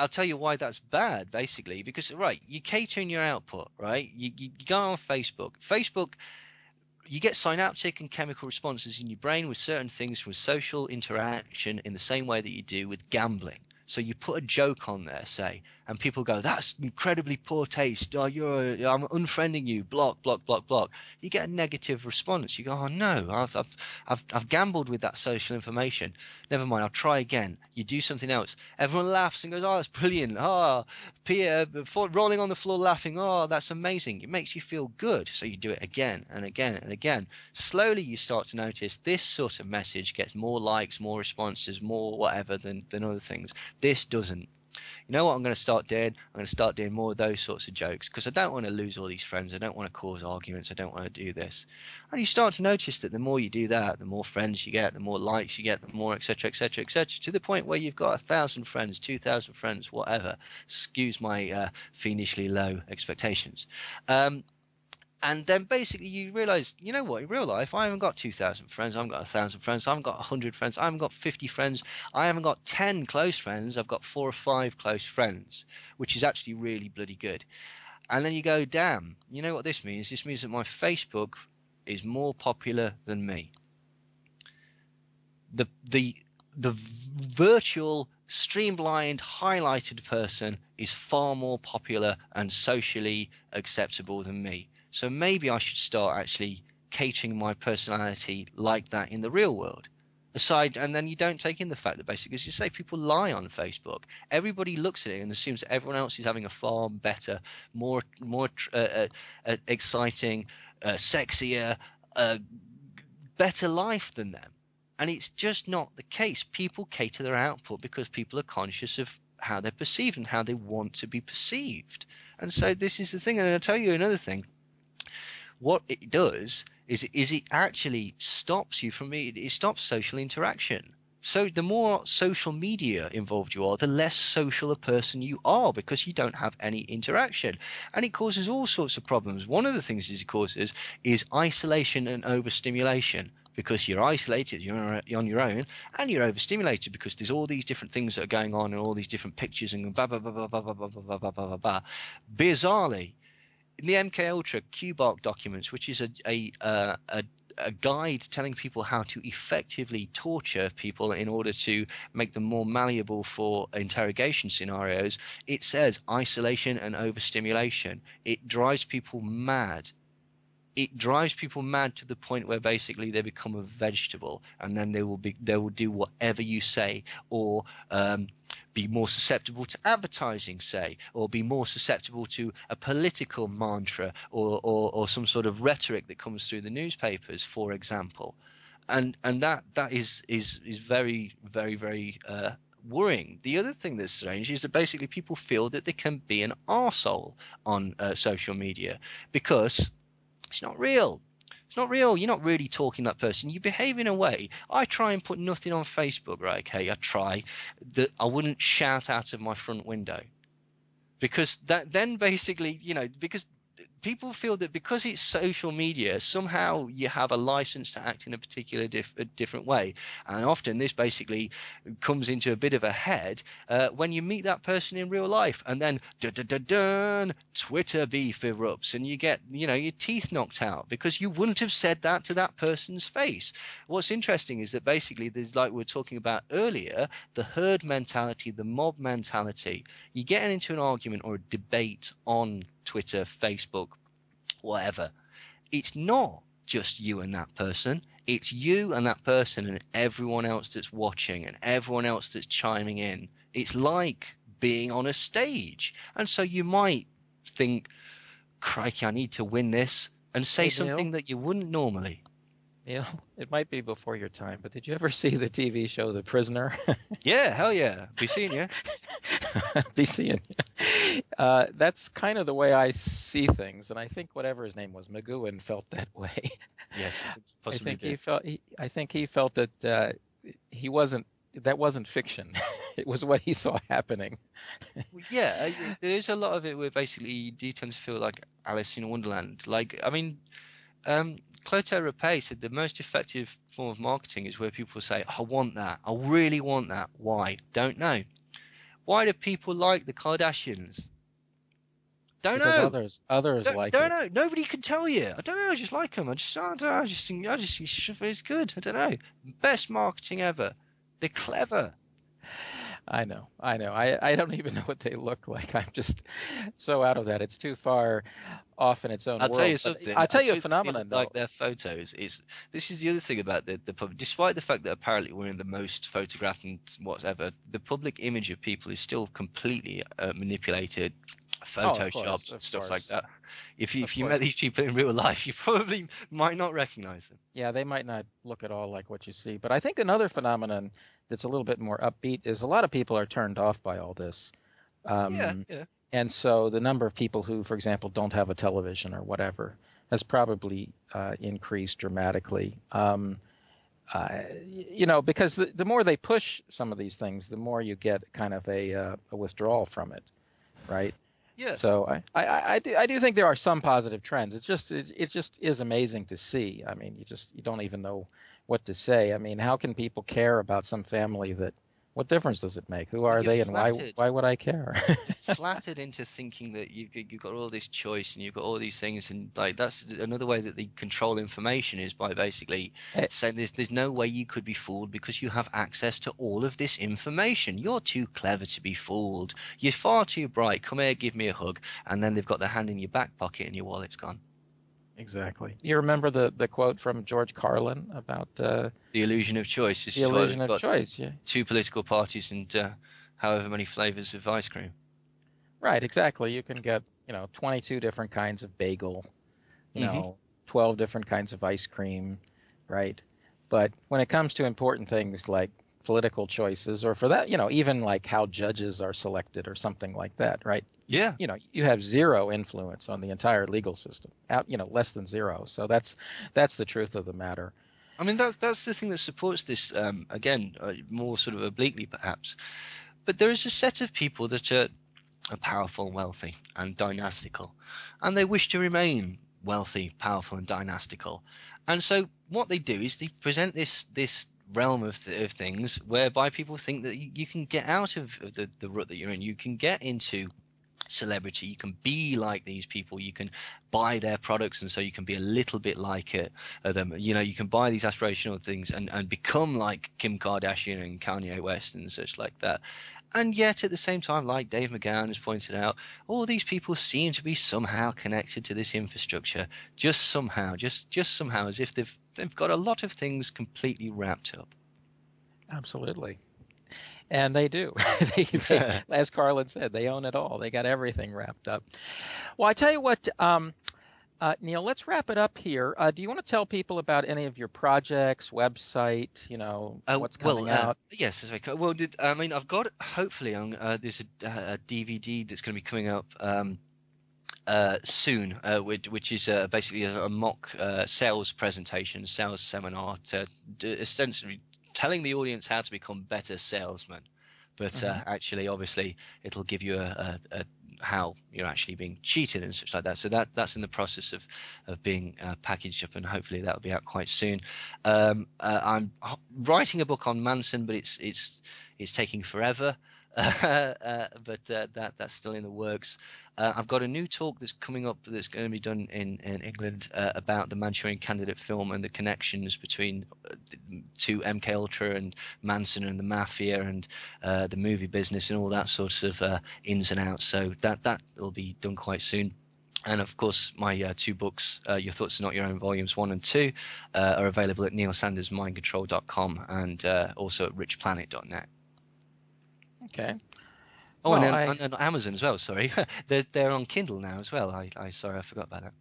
tell you why that's bad. Basically, because you're catering your output. Right, you go on Facebook. You get synaptic and chemical responses in your brain with certain things from social interaction in the same way that you do with gambling. So you put a joke on there, say, and people go, "That's incredibly poor taste. Oh, I'm unfriending you. Block, block, block, block." You get a negative response. You go, "Oh no, I've gambled with that social information. Never mind. I'll try again." You do something else. Everyone laughs and goes, "Oh, that's brilliant. Oh, rolling on the floor laughing. Oh, that's amazing." It makes you feel good. So you do it again and again and again. Slowly, you start to notice this sort of message gets more likes, more responses, more whatever than other things. This doesn't. You know what I'm going to start doing? I'm going to start doing more of those sorts of jokes, because I don't want to lose all these friends. I don't want to cause arguments. I don't want to do this. And you start to notice that the more you do that, the more friends you get, the more likes you get, the more etc., etc., etc., to the point where you've got 1,000 friends, 2,000 friends, whatever. Excuse my fiendishly low expectations. And then basically you realize, you know what, in real life, I haven't got 2,000 friends, I haven't got 1,000 friends, I haven't got 100 friends, I haven't got 50 friends, I haven't got 10 close friends, I've got 4 or 5 close friends, which is actually really bloody good. And then you go, damn, you know what this means? This means that my Facebook is more popular than me. The virtual, streamlined, highlighted person is far more popular and socially acceptable than me. So maybe I should start actually catering my personality like that in the real world. And then you don't take in the fact that basically, as you say, people lie on Facebook. Everybody looks at it and assumes that everyone else is having a far better, more exciting, sexier, better life than them. And it's just not the case. People cater their output because people are conscious of how they're perceived and how they want to be perceived. And so this is the thing. And I'll tell you another thing. What it does is it actually stops you from it stops social interaction. So the more social media involved you are, the less social a person you are, because you don't have any interaction. And it causes all sorts of problems. One of the things it causes is isolation and overstimulation, because you're isolated, you're on your own, and you're overstimulated because there's all these different things that are going on and all these different pictures and blah, blah, blah, blah, blah, blah, blah, blah, blah, blah, blah, blah. Bizarrely, in the MK Ultra QBARC documents, which is a guide telling people how to effectively torture people in order to make them more malleable for interrogation scenarios, it says isolation and overstimulation. It drives people mad. It drives people mad to the point where basically they become a vegetable, and then they will do whatever you say, or be more susceptible to advertising, say, or be more susceptible to a political mantra or some sort of rhetoric that comes through the newspapers, for example. And that is very, very, very worrying. The other thing that's strange is that basically people feel that they can be an arsehole on social media, because it's not real. It's not real. You're not really talking to that person. You behave in a way. I try and put nothing on Facebook, right? Okay, I try that I wouldn't shout out of my front window, because that then basically, because people feel that because it's social media, somehow you have a license to act in a particular different way. And often this basically comes into a bit of a head when you meet that person in real life, and then Twitter beef erupts, and you get your teeth knocked out because you wouldn't have said that to that person's face. What's interesting is that basically there's, like we were talking about earlier, the herd mentality, the mob mentality. You get into an argument or a debate on Twitter, Facebook, whatever. It's not just you and that person. It's you and that person and everyone else that's watching and everyone else that's chiming in. It's like being on a stage. And so you might think, crikey, I need to win this, and say something that you wouldn't normally. It might be before your time, but did you ever see the TV show The Prisoner? Yeah, hell yeah. Be seeing you. Be seeing you. That's kind of the way I see things, and I think whatever his name was, McGowan, felt that way. Yes, possibly I think he felt that that wasn't fiction. It was what he saw happening. Yeah, there's a lot of it where basically you do tend to feel like Alice in Wonderland. Like, I mean, Clotaire Rapet said the most effective form of marketing is where people say, I want that. I really want that. Why? Don't know. Why do people like the Kardashians? Don't know. Because others like don't it. know. Nobody can tell you. I don't know. I just like them. I just think it's good. I don't know. Best marketing ever. They're clever. I know. I don't even know what they look like. I'm just so out of that. It's too far off in its own world. I'll tell you something. I'll tell you a phenomenon, though. Like their photos this is the other thing about the public. Despite the fact that apparently we're in the most photographed and whatever, the public image of people is still completely manipulated, photoshopped, stuff like that. If you met these people in real life, you probably might not recognize them. Yeah, they might not look at all like what you see. But I think another phenomenon that's a little bit more upbeat is a lot of people are turned off by all this. Yeah. And so the number of people who, for example, don't have a television or whatever has probably increased dramatically. Because the more they push some of these things, the more you get kind of a withdrawal from it, right? Yeah. So I do think there are some positive trends. It just is amazing to see. I mean, you don't even know what to say. I mean, how can people care about some family that? What difference does it make? Who are they, and why would I care? Flattered into thinking that you've got all this choice and you've got all these things, and like that's another way that they control information is by basically saying there's no way you could be fooled because you have access to all of this information. You're too clever to be fooled. You're far too bright. Come here, give me a hug, and then they've got their hand in your back pocket and your wallet's gone. Exactly. You remember the quote from George Carlin about the illusion of choice? The illusion of choice, yeah. 2 political parties and however many flavors of ice cream. Right, exactly. You can get 22 different kinds of bagel, 12 different kinds of ice cream, right? But when it comes to important things like political choices, or for that, even like how judges are selected or something like that, right? Yeah. You have zero influence on the entire legal system, less than zero. So that's the truth of the matter. I mean, that's the thing that supports this. Again, more sort of obliquely, perhaps. But there is a set of people that are powerful and wealthy and dynastical, and they wish to remain wealthy, powerful, and dynastical. And so what they do is they present this realm of things whereby people think that you can get out of the rut that you're in. You can get into celebrity, you can be like these people, you can buy their products, and so you can be a little bit like them. You can buy these aspirational things and become like Kim Kardashian and Kanye West and such like that. And yet at the same time, like Dave McGowan has pointed out, all these people seem to be somehow connected to this infrastructure, just somehow, just somehow, as if they've got a lot of things completely wrapped up. Absolutely. And they do. As Carlin said, they own it all. They got everything wrapped up. Well, I tell you what, Neil, let's wrap it up here. Do you want to tell people about any of your projects, website, what's coming out? Yes, that's right. Well, I've got, hopefully, there's a DVD that's going to be coming up soon, which is basically a mock sales presentation, sales seminar to essentially telling the audience how to become better salesmen. But actually, obviously, it'll give you a how you're actually being cheated and such like that. So that's in the process of being packaged up, and hopefully that'll be out quite soon. I'm writing a book on Manson, but it's taking forever. But that's still in the works. I've got a new talk that's coming up that's going to be done in England about the Manchurian Candidate film and the connections between to MK Ultra and Manson and the mafia and the movie business and all that sorts of ins and outs. So that will be done quite soon. And of course, my two books, Your Thoughts Are Not Your Own, Volumes 1 and 2, are available at neilsandersmindcontrol.com and also at richplanet.net. Okay. Oh, well, and on Amazon as well. Sorry, they're on Kindle now as well. I sorry, I forgot about that.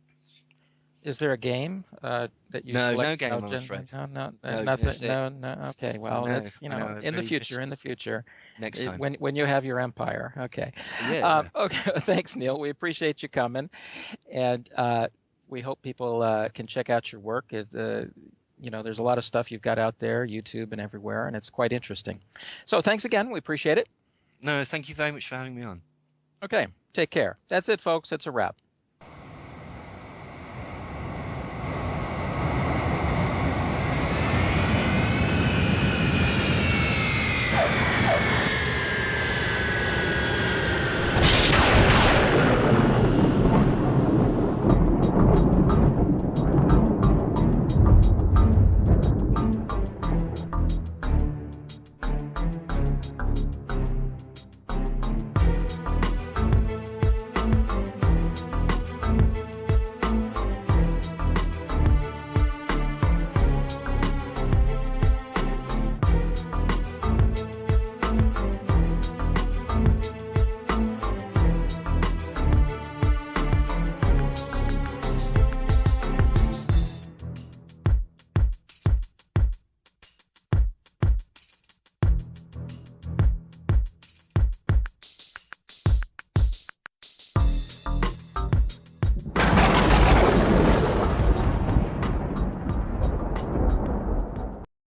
Is there a game that you? No game, I'm afraid. No, nothing. No. Okay, well, that's in the future. In the future, next time when you have your empire. Okay. Yeah. Okay. Thanks, Neil. We appreciate you coming, and we hope people can check out your work. There's a lot of stuff you've got out there, YouTube and everywhere, and it's quite interesting. So thanks again. We appreciate it. No, thank you very much for having me on. Okay, take care. That's it, folks. It's a wrap.